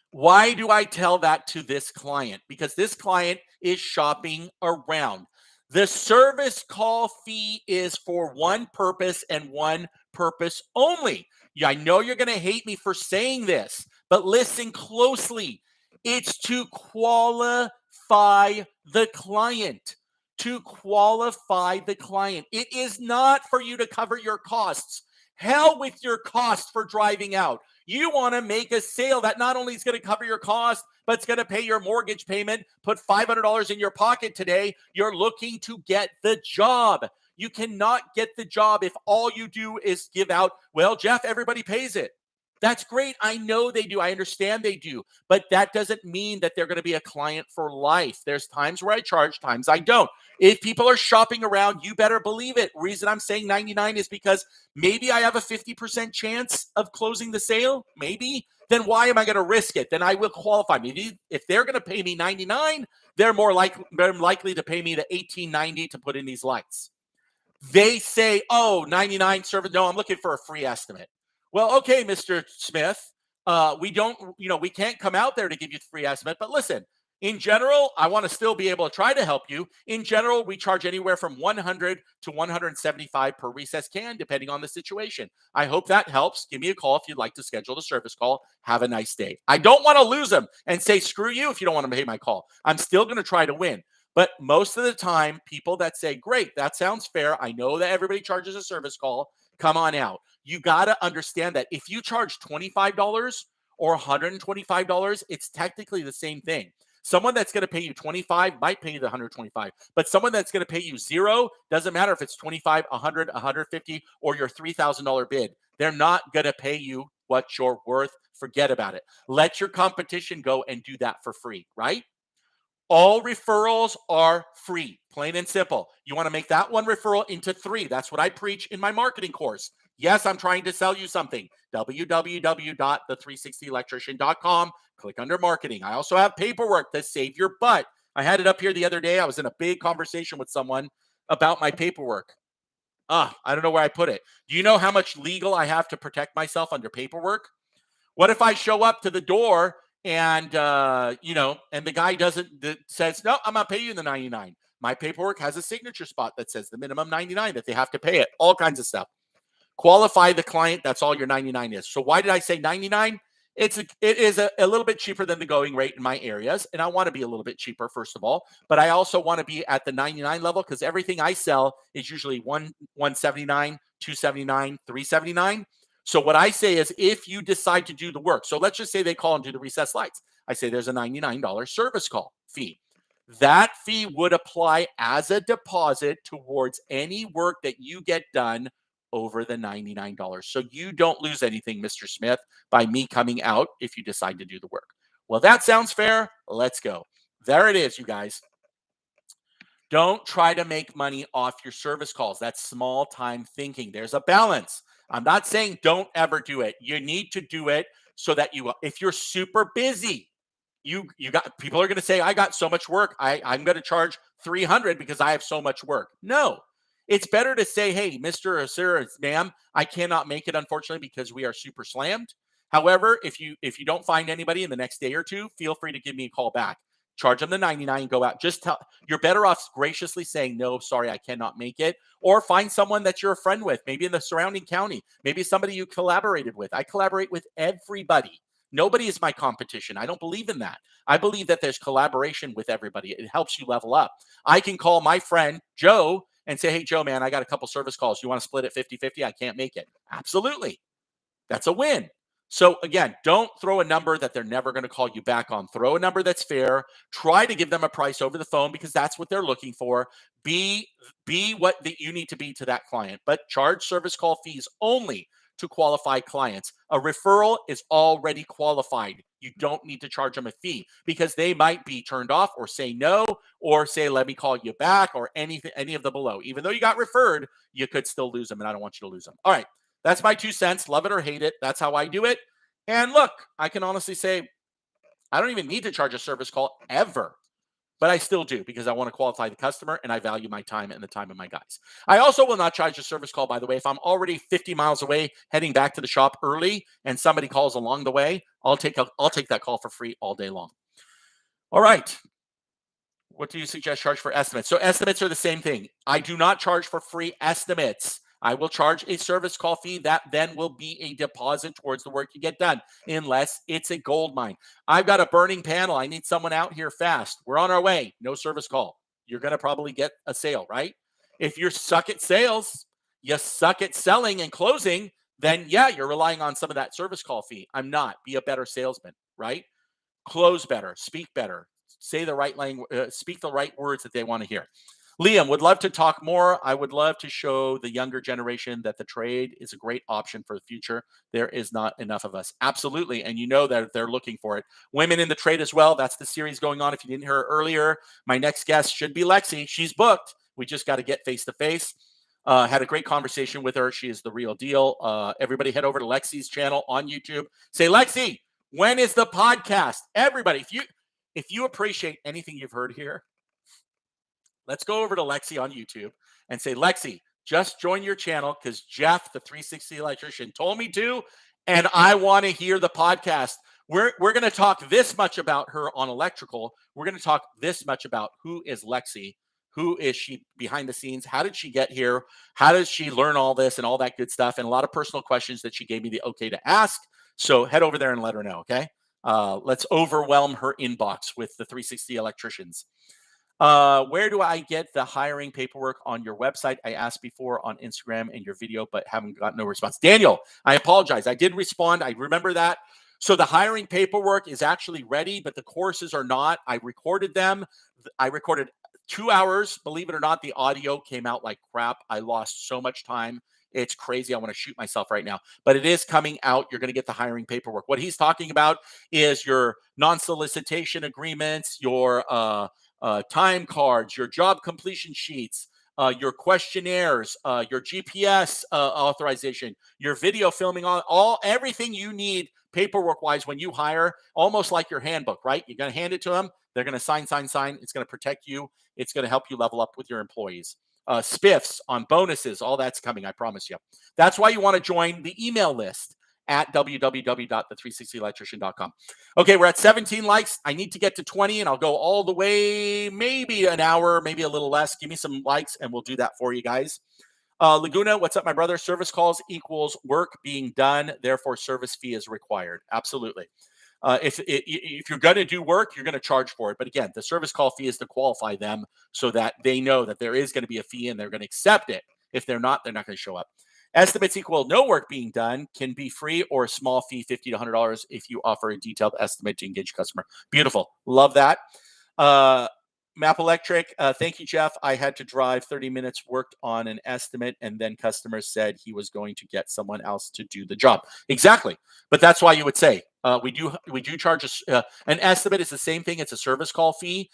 [SPEAKER 1] Why do I tell that to this client? Because this client is shopping around. The service call fee is for one purpose and one purpose only. Yeah, I know you're going to hate me for saying this, but listen closely. It's to qualify the client. To qualify the client. It is not for you to cover your costs. Hell with your cost for driving out. You want to make a sale that not only is going to cover your cost, but it's going to pay your mortgage payment, put $500 in your pocket today. You're looking to get the job. You cannot get the job if all you do is give out, well, Jeff, everybody pays it. That's great. I know they do. I understand they do. But that doesn't mean that they're going to be a client for life. There's times where I charge, times I don't. If people are shopping around, you better believe it. Reason I'm saying 99 is because maybe I have a 50% chance of closing the sale. Maybe. Then why am I going to risk it? Then I will qualify. Maybe if they're going to pay me 99, they're more likely to pay me the 18.90 to put in these lights. They say, oh, 99 service. No, I'm looking for a free estimate. Well, okay, Mr. Smith, we can't come out there to give you the free estimate. But listen, in general, I want to still be able to try to help you. In general, we charge anywhere from $100 to $175 per recess can, depending on the situation. I hope that helps. Give me a call if you'd like to schedule the service call. Have a nice day. I don't want to lose them and say, screw you if you don't want to pay my call. I'm still going to try to win. But most of the time, people that say, great, that sounds fair. I know that everybody charges a service call. Come on out. You got to understand that if you charge $25 or $125, it's technically the same thing. Someone that's going to pay you 25 might pay you the 125, but someone that's going to pay you zero, doesn't matter if it's 25, 100, 150, or your $3,000 bid. They're not going to pay you what you're worth. Forget about it. Let your competition go and do that for free, right? All referrals are free, plain and simple. You want to make that one referral into 3. That's what I preach in my marketing course. Yes, I'm trying to sell you something. www.the360electrician.com. Click under marketing. I also have paperwork to save your butt. I had it up here the other day. I was in a big conversation with someone about my paperwork. I don't know where I put it. Do you know how much legal I have to protect myself under paperwork? What if I show up to the door and and the guy says, no, I'm not paying you the 99. My paperwork has a signature spot that says the minimum 99 that they have to pay it. All kinds of stuff. Qualify the client. That's all your 99 is. So why did I say 99? It is a little bit cheaper than the going rate in my areas. And I want to be a little bit cheaper, first of all. But I also want to be at the 99 level because everything I sell is usually 179, 279, 379. So what I say is if you decide to do the work, so let's just say they call and do the recessed lights. I say there's a $99 service call fee. That fee would apply as a deposit towards any work that you get done over the $99. So you don't lose anything, Mr. Smith, by me coming out if you decide to do the work. Well, that sounds fair. Let's go. There it is, you guys. Don't try to make money off your service calls. That's small time thinking. There's a balance. I'm not saying don't ever do it. You need to do it so that if you're super busy, you got people are going to say, I got so much work. I'm going to charge 300 because I have so much work. No, it's better to say, hey, Mr. or Sir, ma'am, I cannot make it, unfortunately, because we are super slammed. However, if you don't find anybody in the next day or two, feel free to give me a call back. Charge them the 99, go out. Just you're better off graciously saying, no, sorry, I cannot make it. Or find someone that you're a friend with, maybe in the surrounding county, maybe somebody you collaborated with. I collaborate with everybody. Nobody is my competition. I don't believe in that. I believe that there's collaboration with everybody. It helps you level up. I can call my friend Joe and say, hey, Joe, man, I got a couple service calls. You want to split it 50-50? I can't make it. Absolutely. That's a win. So again, don't throw a number that they're never going to call you back on. Throw a number that's fair. Try to give them a price over the phone because that's what they're looking for. Be what that you need to be to that client, but charge service call fees only to qualified clients. A referral is already qualified. You don't need to charge them a fee because they might be turned off or say no or say let me call you back or anything, any of the below. Even though you got referred, you could still lose them, and I don't want you to lose them. All right. That's my 2 cents. Love it or hate it. That's how I do it. And look, I can honestly say I don't even need to charge a service call ever, but I still do because I want to qualify the customer and I value my time and the time of my guys. I also will not charge a service call, by the way. If I'm already 50 miles away heading back to the shop early and somebody calls along the way, I'll take that call for free all day long. All right. What do you suggest charge for estimates? So estimates are the same thing. I do not charge for free estimates. I will charge a service call fee that then will be a deposit towards the work you get done, unless it's a gold mine. I've got a burning panel. I need someone out here fast. We're on our way. No service call. You're going to probably get a sale, right? If you suck at sales, you suck at selling and closing, then yeah, you're relying on some of that service call fee. I'm not. Be a better salesman, right? Close better, speak better, say the right language, speak the right words that they want to hear. Liam would love to talk more. I would love to show the younger generation that the trade is a great option for the future. There is not enough of us. Absolutely. And you know that they're looking for it. Women in the trade as well. That's the series going on. If you didn't hear her earlier, my next guest should be Lexi. She's booked. We just got to get face to face. Had a great conversation with her. She is the real deal. Everybody head over to Lexi's channel on YouTube. Say, Lexi, when is the podcast? Everybody, if you appreciate anything you've heard here, let's go over to Lexi on YouTube and say, Lexi, just join your channel because Jeff, the 360 electrician, told me to, and I want to hear the podcast. We're going to talk this much about her on electrical. We're going to talk this much about who is Lexi. Who is she behind the scenes? How did she get here? How does she learn all this and all that good stuff? And a lot of personal questions that she gave me the okay to ask. So head over there and let her know, okay? Let's overwhelm her inbox with the 360 electricians. Where do I get the hiring paperwork on your website? I asked before on Instagram and your video, but haven't got no response. Daniel, I apologize. I did respond. I remember that. So the hiring paperwork is actually ready, but the courses are not. I recorded them. I recorded 2 hours. Believe it or not, the audio came out like crap. I lost so much time. It's crazy. I want to shoot myself right now, but it is coming out. You're going to get the hiring paperwork. What he's talking about is your non-solicitation agreements, your time cards, your job completion sheets, your questionnaires, your GPS authorization, your video filming, everything you need paperwork wise when you hire, almost like your handbook, right? You're going to hand it to them. They're going to sign. It's going to protect you. It's going to help you level up with your employees. Spiffs on bonuses, all that's coming, I promise you. That's why you want to join the email list at www.the360electrician.com. Okay, we're at 17 likes. I need to get to 20, and I'll go all the way, maybe an hour, maybe a little less. Give me some likes, and we'll do that for you guys. Laguna, what's up, my brother? Service calls equals work being done. Therefore, service fee is required. Absolutely. If you're going to do work, you're going to charge for it. But again, the service call fee is to qualify them so that they know that there is going to be a fee and they're going to accept it. If they're not going to show up. Estimates equal no work being done, can be free or a small fee, $50 to $100 if you offer a detailed estimate to engage customer. Beautiful. Love that. Map Electric, thank you, Jeff. I had to drive 30 minutes, worked on an estimate, and then customer said he was going to get someone else to do the job. Exactly. But that's why you would say we do charge an estimate. It's the same thing. It's a service call fee,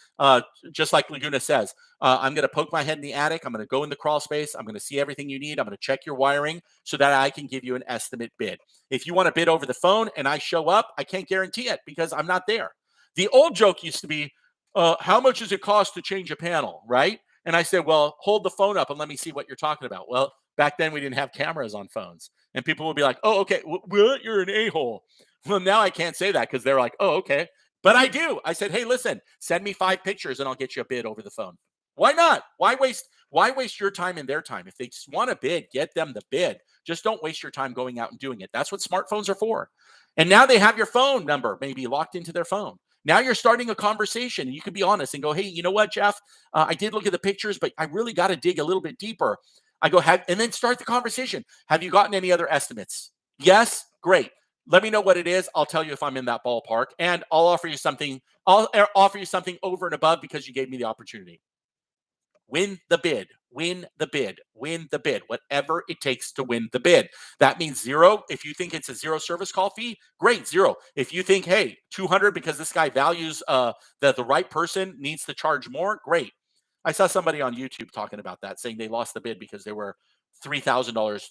[SPEAKER 1] just like Laguna says. I'm going to poke my head in the attic. I'm going to go in the crawl space. I'm going to see everything you need. I'm going to check your wiring so that I can give you an estimate bid. If you want to bid over the phone and I show up, I can't guarantee it because I'm not there. The old joke used to be, how much does it cost to change a panel, right? And I said, well, hold the phone up and let me see what you're talking about. Well, back then we didn't have cameras on phones. And people would be like, oh, okay, well, you're an a-hole. Well, now I can't say that because they're like, oh, okay. But I do. I said, hey, listen, send me 5 pictures and I'll get you a bid over the phone. Why not? Why waste your time and their time? If they just want a bid, get them the bid. Just don't waste your time going out and doing it. That's what smartphones are for. And now they have your phone number maybe locked into their phone. Now you're starting a conversation and you can be honest and go, hey, you know what, Jeff? I did look at the pictures, but I really got to dig a little bit deeper. I go, and then start the conversation. Have you gotten any other estimates? Yes, great. Let me know what it is. I'll tell you if I'm in that ballpark, and I'll offer you something. I'll offer you something over and above because you gave me the opportunity. Win the bid, win the bid, win the bid, whatever it takes to win the bid. That means zero. If you think it's a zero service call fee, great, zero. If you think, hey, 200 because this guy values that the right person needs to charge more, great. I saw somebody on YouTube talking about that, saying they lost the bid because they were $3,000.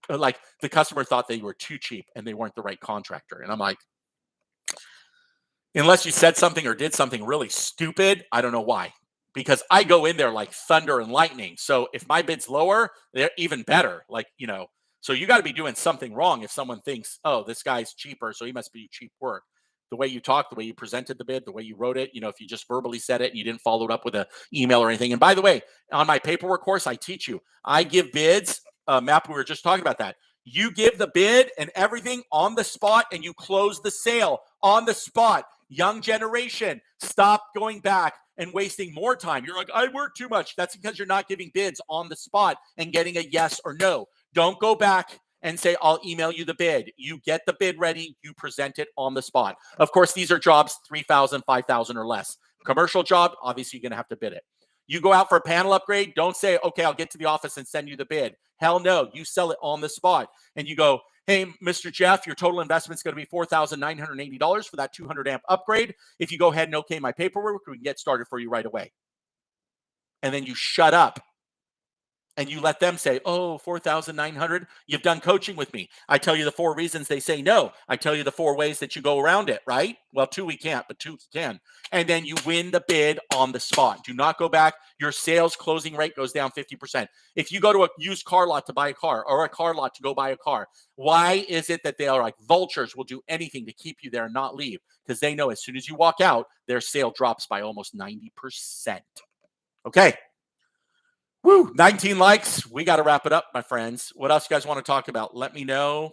[SPEAKER 1] Like the customer thought they were too cheap and they weren't the right contractor. And I'm like, unless you said something or did something really stupid, I don't know why. Because I go in there like thunder and lightning. So if my bid's lower, they're even better. Like, so you got to be doing something wrong if someone thinks, oh, this guy's cheaper, so he must be cheap work. The way you talked, the way you presented the bid, the way you wrote it, if you just verbally said it and you didn't follow it up with an email or anything. And by the way, on my paperwork course, I teach you. I give bids. Map, we were just talking about that. You give the bid and everything on the spot, and you close the sale on the spot. Young generation, stop going back and wasting more time. You're like, I work too much. That's because you're not giving bids on the spot and getting a yes or no. Don't go back and say, I'll email you the bid. You get the bid ready. You present it on the spot. Of course, these are jobs 3,000, 5,000 or less. Commercial job, obviously, you're going to have to bid it. You go out for a panel upgrade. Don't say, okay, I'll get to the office and send you the bid. Hell no. You sell it on the spot. And you go, hey, Mr. Jeff, your total investment is going to be $4,980 for that 200 amp upgrade. If you go ahead and okay my paperwork, we can get started for you right away. And then you shut up. And you let them say, oh, 4,900. You've done coaching with me. I tell you the 4 reasons they say no. I tell you the 4 ways that you go around it, right? Well, 2 we can't, but 2 you can. And then you win the bid on the spot. Do not go back. Your sales closing rate goes down 50%. If you go to a used car lot to buy a car or a car lot to go buy a car, why is it that they are like vultures, will do anything to keep you there and not leave? Because they know as soon as you walk out, their sale drops by almost 90%. Okay. Woo, 19 likes. We got to wrap it up, my friends. What else you guys want to talk about? Let me know.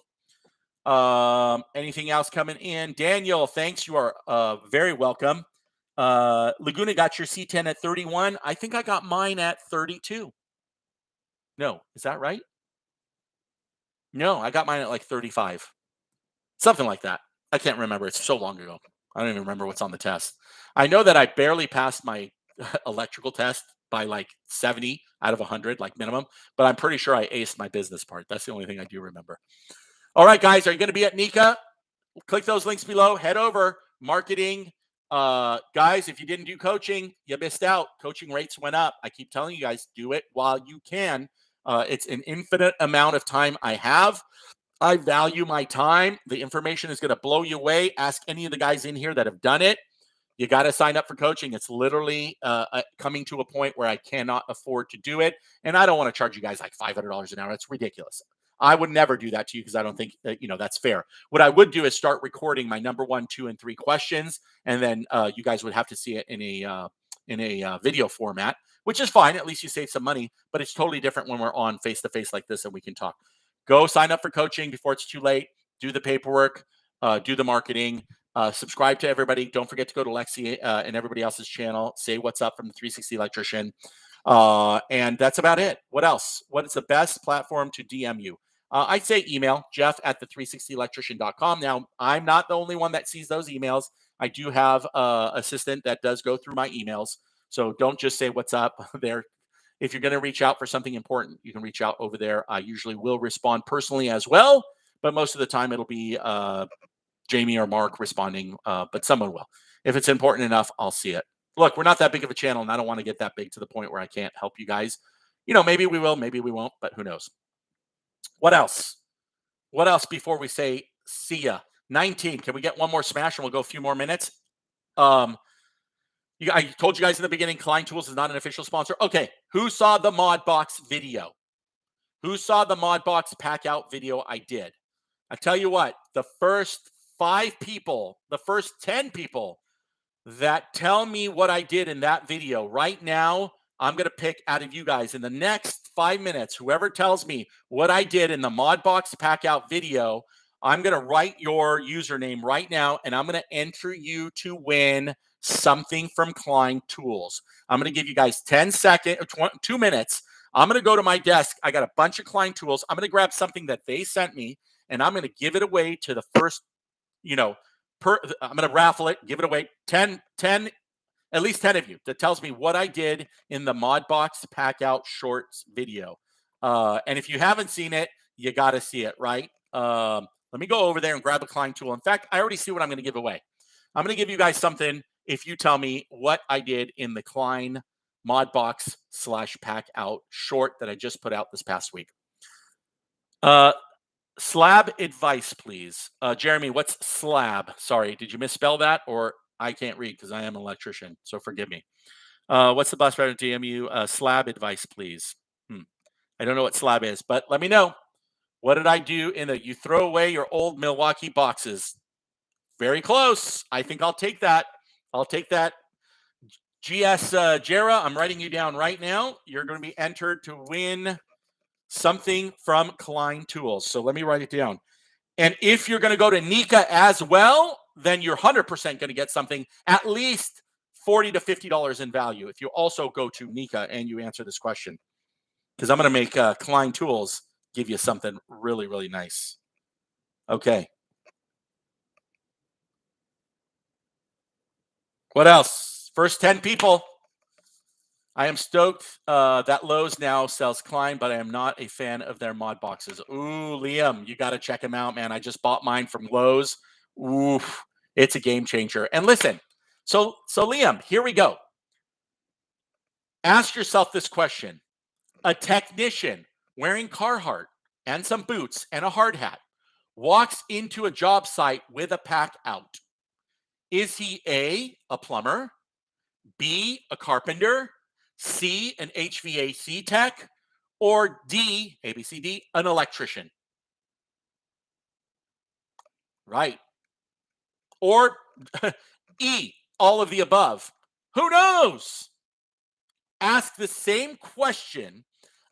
[SPEAKER 1] Anything else coming in? Daniel, thanks. You are very welcome. Laguna got your C10 at 31. I think I got mine at 32. No, is that right? No, I got mine at like 35. Something like that. I can't remember. It's so long ago. I don't even remember what's on the test. I know that I barely passed my electrical test by like 70 out of 100, like minimum, but I'm pretty sure I aced my business part. That's the only thing I do remember. All right, guys, are you going to be at Nika? Click those links below. Head over. Marketing. Guys, if you didn't do coaching, you missed out. Coaching rates went up. I keep telling you guys, do it while you can. It's an infinite amount of time I have. I value my time. The information is going to blow you away. Ask any of the guys in here that have done it. You got to sign up for coaching. It's literally coming to a point where I cannot afford to do it. And I don't want to charge you guys like $500 an hour. That's ridiculous. I would never do that to you because I don't think that, that's fair. What I would do is start recording my number 1, 2, and 3 questions. And then you guys would have to see it in a video format, which is fine. At least you save some money, but it's totally different when we're on face-to-face like this and we can talk. Go sign up for coaching before it's too late. Do the paperwork, do the marketing. Subscribe to everybody. Don't forget to go to Lexi and everybody else's channel. Say what's up from the 360 Electrician. And that's about it. What else? What is the best platform to DM you? I'd say email, jeff@the360electrician.com. Now, I'm not the only one that sees those emails. I do have an assistant that does go through my emails. So don't just say what's up there. If you're going to reach out for something important, you can reach out over there. I usually will respond personally as well, but most of the time it'll be Jamie or Mark responding, but someone will. If it's important enough, I'll see it. Look, we're not that big of a channel, and I don't want to get that big to the point where I can't help you guys. Maybe we will, maybe we won't, but who knows? What else? What else before we say see ya? 19. Can we get one more smash and we'll go a few more minutes? I told you guys in the beginning, Klein Tools is not an official sponsor. Okay, who saw the ModBox video? Who saw the ModBox packout video I did? I tell you what, the first 5 people, the first 10 people that tell me what I did in that video right now, I'm going to pick out of you guys in the next 5 minutes. Whoever tells me what I did in the ModBox packout video, I'm going to write your username right now, and I'm going to enter you to win something from Klein Tools. I'm going to give you guys 10 seconds, 2 minutes. I'm going to go to my desk. I got a bunch of Klein Tools. I'm going to grab something that they sent me, and I'm going to give it away to the first you know, I'm going to raffle it, give it away. 10, at least 10 of you that tells me what I did in the ModBox Packout Shorts video. And if you haven't seen it, you got to see it, right? Let me go over there and grab a Klein tool. In fact, I already see what I'm going to give away. I'm going to give you guys something if you tell me what I did in the Klein ModBox / Packout short that I just put out this past week. Slab advice, please. Jeremy, what's slab? Sorry, did you misspell that? Or I can't read because I am an electrician, so forgive me. What's the bus driver DMU? Slab advice, please. I don't know what slab is, but let me know. What did I do in the, you throw away your old Milwaukee boxes? Very close. I think I'll take that. I'll take that. GS Jera, I'm writing you down right now. You're going to be entered to win something from Klein Tools. So let me write it down. And if you're going to go to Nika as well, then you're 100% going to get something at least $40 to $50 in value if you also go to Nika and you answer this question. Because I'm going to make Klein Tools give you something really, really nice. Okay. What else? First 10 people. I am stoked that Lowe's now sells Klein, but I am not a fan of their mod boxes. Ooh, Liam, you got to check them out, man. I just bought mine from Lowe's. Oof, it's a game changer. And listen, so Liam, here we go. Ask yourself this question. A technician wearing Carhartt and some boots and a hard hat walks into a job site with a pack out. Is he A, a plumber, B, a carpenter, C, an HVAC tech, or D, ABCD, an electrician? Right. Or E, all of the above. Who knows? Ask the same question.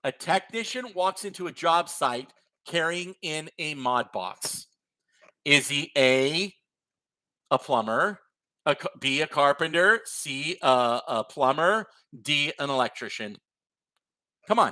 [SPEAKER 1] A technician walks into a job site carrying in a mod box. Is he A, a plumber, B, a carpenter, C, a plumber, D, an electrician? Come on.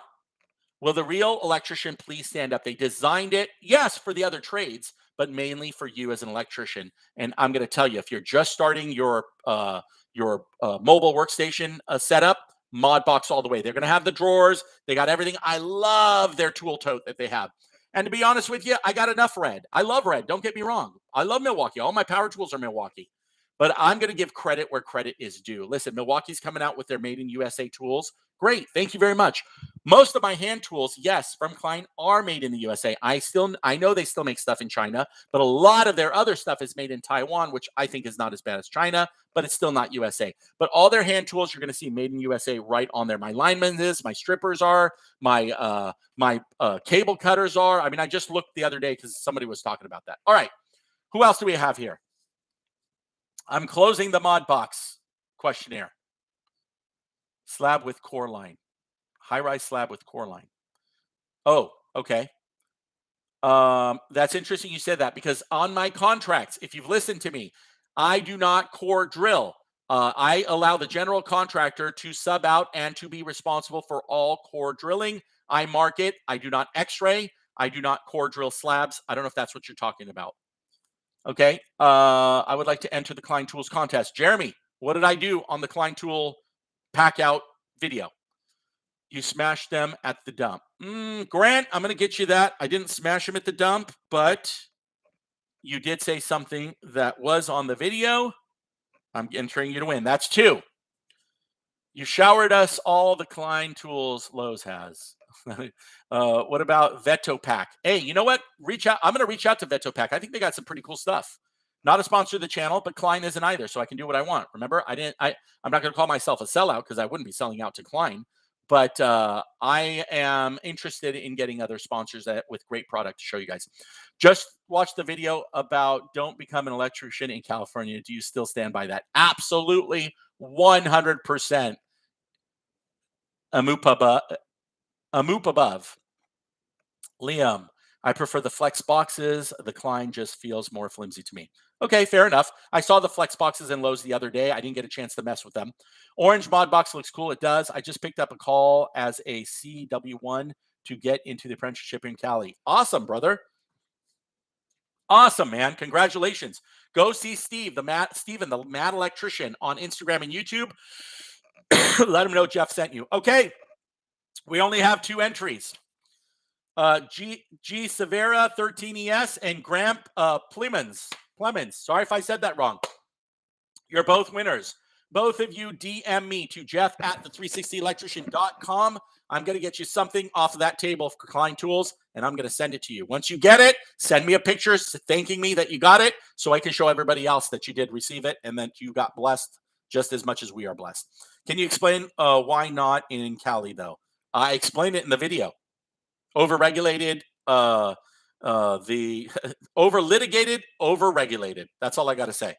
[SPEAKER 1] Will the real electrician please stand up? They designed it, yes, for the other trades, but mainly for you as an electrician. And I'm going to tell you, if you're just starting your mobile workstation setup, ModBox all the way. They're going to have the drawers. They got everything. I love their tool tote that they have. And to be honest with you, I got enough red. I love red. Don't get me wrong. I love Milwaukee. All my power tools are Milwaukee. But I'm going to give credit where credit is due. Listen, Milwaukee's coming out with their made in USA tools. Great. Thank you very much. Most of my hand tools, yes, from Klein are made in the USA. I know they still make stuff in China, but a lot of their other stuff is made in Taiwan, which I think is not as bad as China, but it's still not USA. But all their hand tools, you're going to see made in USA right on there. My lineman is, my strippers are, my cable cutters are. I mean, I just looked the other day because somebody was talking about that. All right. Who else do we have here? I'm closing the ModBox questionnaire. Slab with core line. High-rise slab with core line. Oh, okay. That's interesting you said that because on my contracts, if you've listened to me, I do not core drill. I allow the general contractor to sub out and to be responsible for all core drilling. I mark it. I do not x-ray. I do not core drill slabs. I don't know if that's what you're talking about. Okay. I would like to enter the Klein Tools contest. Jeremy, what did I do on the Klein Tool Packout video? You smashed them at the dump. Grant, I'm going to get you that. I didn't smash them at the dump, but you did say something that was on the video. I'm entering you to win. That's 2. You showered us all the Klein Tools Lowe's has. What about Veto Pack? Hey, you know what? Reach out. I'm going to reach out to Veto Pack. I think they got some pretty cool stuff. Not a sponsor of the channel, but Klein isn't either, so I can do what I want. Remember, I'm not going to call myself a sellout because I wouldn't be selling out to Klein. But I am interested in getting other sponsors with great product to show you guys. Just watch the video about don't become an electrician in California. Do you still stand by that? Absolutely, 100%. A moop above. Liam, I prefer the flex boxes. The Klein just feels more flimsy to me. Okay, fair enough. I saw the flex boxes in Lowe's the other day. I didn't get a chance to mess with them. Orange ModBox looks cool. It does. I just picked up a call as a CW1 to get into the apprenticeship in Cali. Awesome, brother. Awesome, man. Congratulations. Go see Steven, the Mad Electrician on Instagram and YouTube. Let him know Jeff sent you. Okay. We only have 2 entries. G Severa 13ES and Graham Plemons. Sorry if I said that wrong. You're both winners. Both of you DM me to Jeff at the360electrician.com. I'm going to get you something off of that table for Klein Tools, and I'm going to send it to you. Once you get it, send me a picture thanking me that you got it so I can show everybody else that you did receive it and that you got blessed just as much as we are blessed. Can you explain why not in Cali, though? I explained it in the video. Overregulated, the over-litigated, over-regulated. That's all I got to say.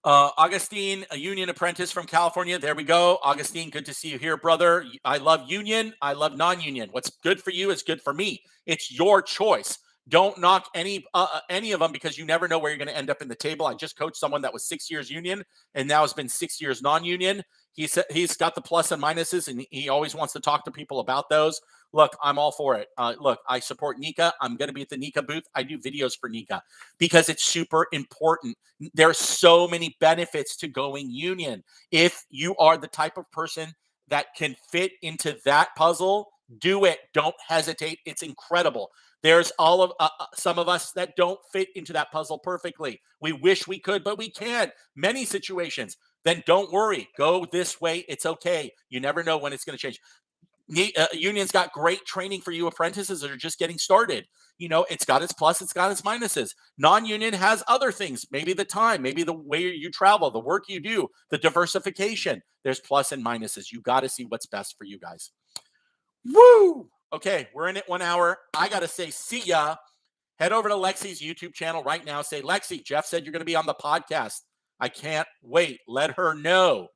[SPEAKER 1] Augustine, a union apprentice from California. There we go. Augustine, good to see you here, brother. I love union. I love non-union. What's good for you is good for me. It's your choice. Don't knock any of them because you never know where you're going to end up in the table. I just coached someone that was 6 years union and now has been 6 years non-union. He's got the plus and minuses, and he always wants to talk to people about those. Look, I'm all for it. Look, I support Nika. I'm going to be at the Nika booth. I do videos for Nika because it's super important. There's so many benefits to going union. If you are the type of person that can fit into that puzzle, do it. Don't hesitate. It's incredible. There's all of some of us that don't fit into that puzzle perfectly. We wish we could, but we can't. Many situations. Then don't worry. Go this way. It's okay. You never know when it's going to change. Union's got great training for you apprentices that are just getting started. You know, it's got its plus, it's got its minuses. Non-union has other things, maybe the time, maybe the way you travel, the work you do, the diversification. There's plus and minuses. You got to see what's best for you guys. Woo! Okay, we're in it 1 hour. I got to say, see ya. Head over to Lexi's YouTube channel right now. Say, Lexi, Jeff said you're going to be on the podcast. I can't wait. Let her know.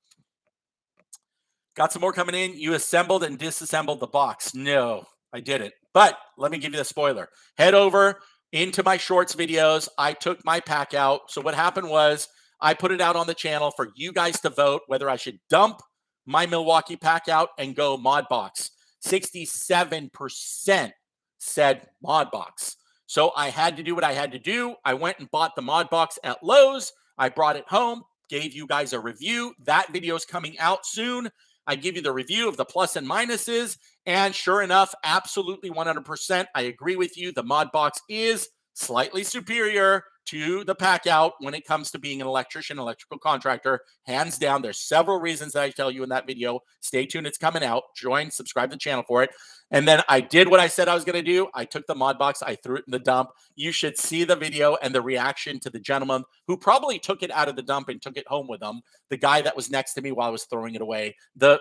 [SPEAKER 1] Got some more coming in. You assembled and disassembled the box. No, I didn't. But let me give you the spoiler. Head over into my shorts videos. I took my pack out. So what happened was I put it out on the channel for you guys to vote whether I should dump my Milwaukee pack out and go ModBox. 67% said ModBox. So I had to do what I had to do. I went and bought the ModBox at Lowe's. I brought it home, gave you guys a review. That video is coming out soon. I give you the review of the plus and minuses. And sure enough, absolutely 100%, I agree with you. The ModBox is slightly superior to the pack out when it comes to being an electrician, electrical contractor. Hands down, there's several reasons that I tell you in that video. Stay tuned. It's coming out. Join, subscribe to the channel for it. And then I did what I said I was going to do. I took the ModBox. I threw it in the dump. You should see the video and the reaction to the gentleman who probably took it out of the dump and took it home with him. The guy that was next to me while I was throwing it away. The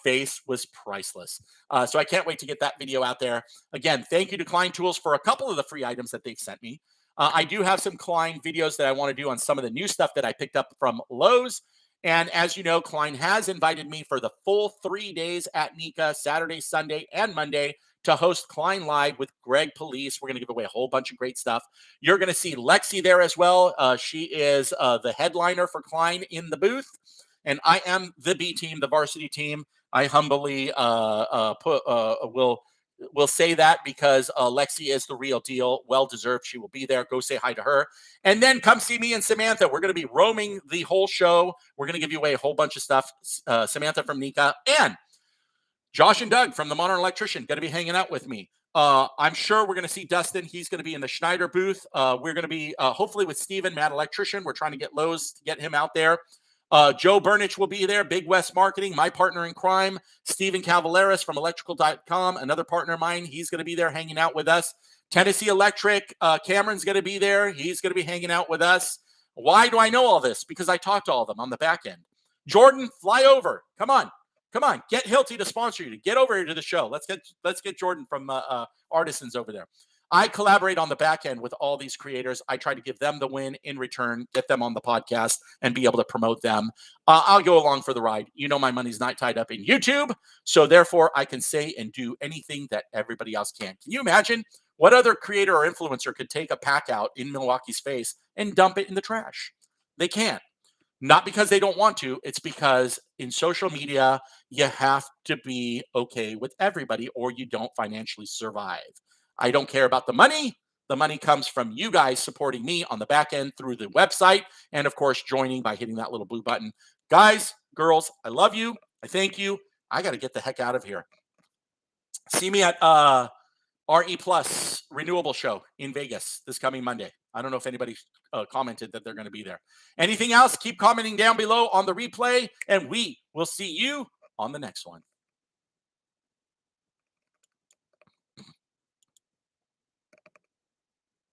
[SPEAKER 1] face was priceless. So I can't wait to get that video out there. Again, thank you to Klein Tools for a couple of the free items that they've sent me. I do have some Klein videos that I want to do on some of the new stuff that I picked up from Lowe's. And as you know, Klein has invited me for the full 3 days at Nika, Saturday, Sunday, and Monday, to host Klein Live with Greg Police. We're going to give away a whole bunch of great stuff. You're going to see Lexi there as well. She is the headliner for Klein in the booth. And I am the B team, the varsity team. I humbly will say that because Lexi is the real deal. Well-deserved. She will be there. Go say hi to her. And then come see me and Samantha. We're going to be roaming the whole show. We're going to give you away a whole bunch of stuff. Samantha from Nika and Josh and Doug from the Modern Electrician going to be hanging out with me. I'm sure we're going to see Dustin. He's going to be in the Schneider booth. We're going to be hopefully with Steven, Mad Electrician. We're trying to get Lowe's to get him out there. Joe Burnich will be there, Big West Marketing, my partner in crime. Steven Cavaleris from electrical.com, another partner of mine. He's going to be there hanging out with us. Tennessee Electric, Cameron's going to be there. He's going to be hanging out with us. Why do I know all this? Because I talked to all of them on the back end. Jordan, fly over. Come on. Get Hilty to sponsor you. Get over here to the show. Let's get Jordan from Artisans over there. I collaborate on the back end with all these creators. I try to give them the win in return, get them on the podcast, and be able to promote them. I'll go along for the ride. You know my money's not tied up in YouTube, so therefore I can say and do anything that everybody else can. Can you imagine what other creator or influencer could take a pack out in Milwaukee's face and dump it in the trash? They can't. Not because they don't want to. It's because in social media, you have to be okay with everybody or you don't financially survive. I don't care about the money. The money comes from you guys supporting me on the back end through the website, and of course, joining by hitting that little blue button. Guys, girls, I love you. I thank you. I got to get the heck out of here. See me at RE Plus Renewable Show in Vegas this coming Monday. I don't know if anybody commented that they're going to be there. Anything else? Keep commenting down below on the replay, and we will see you on the next one.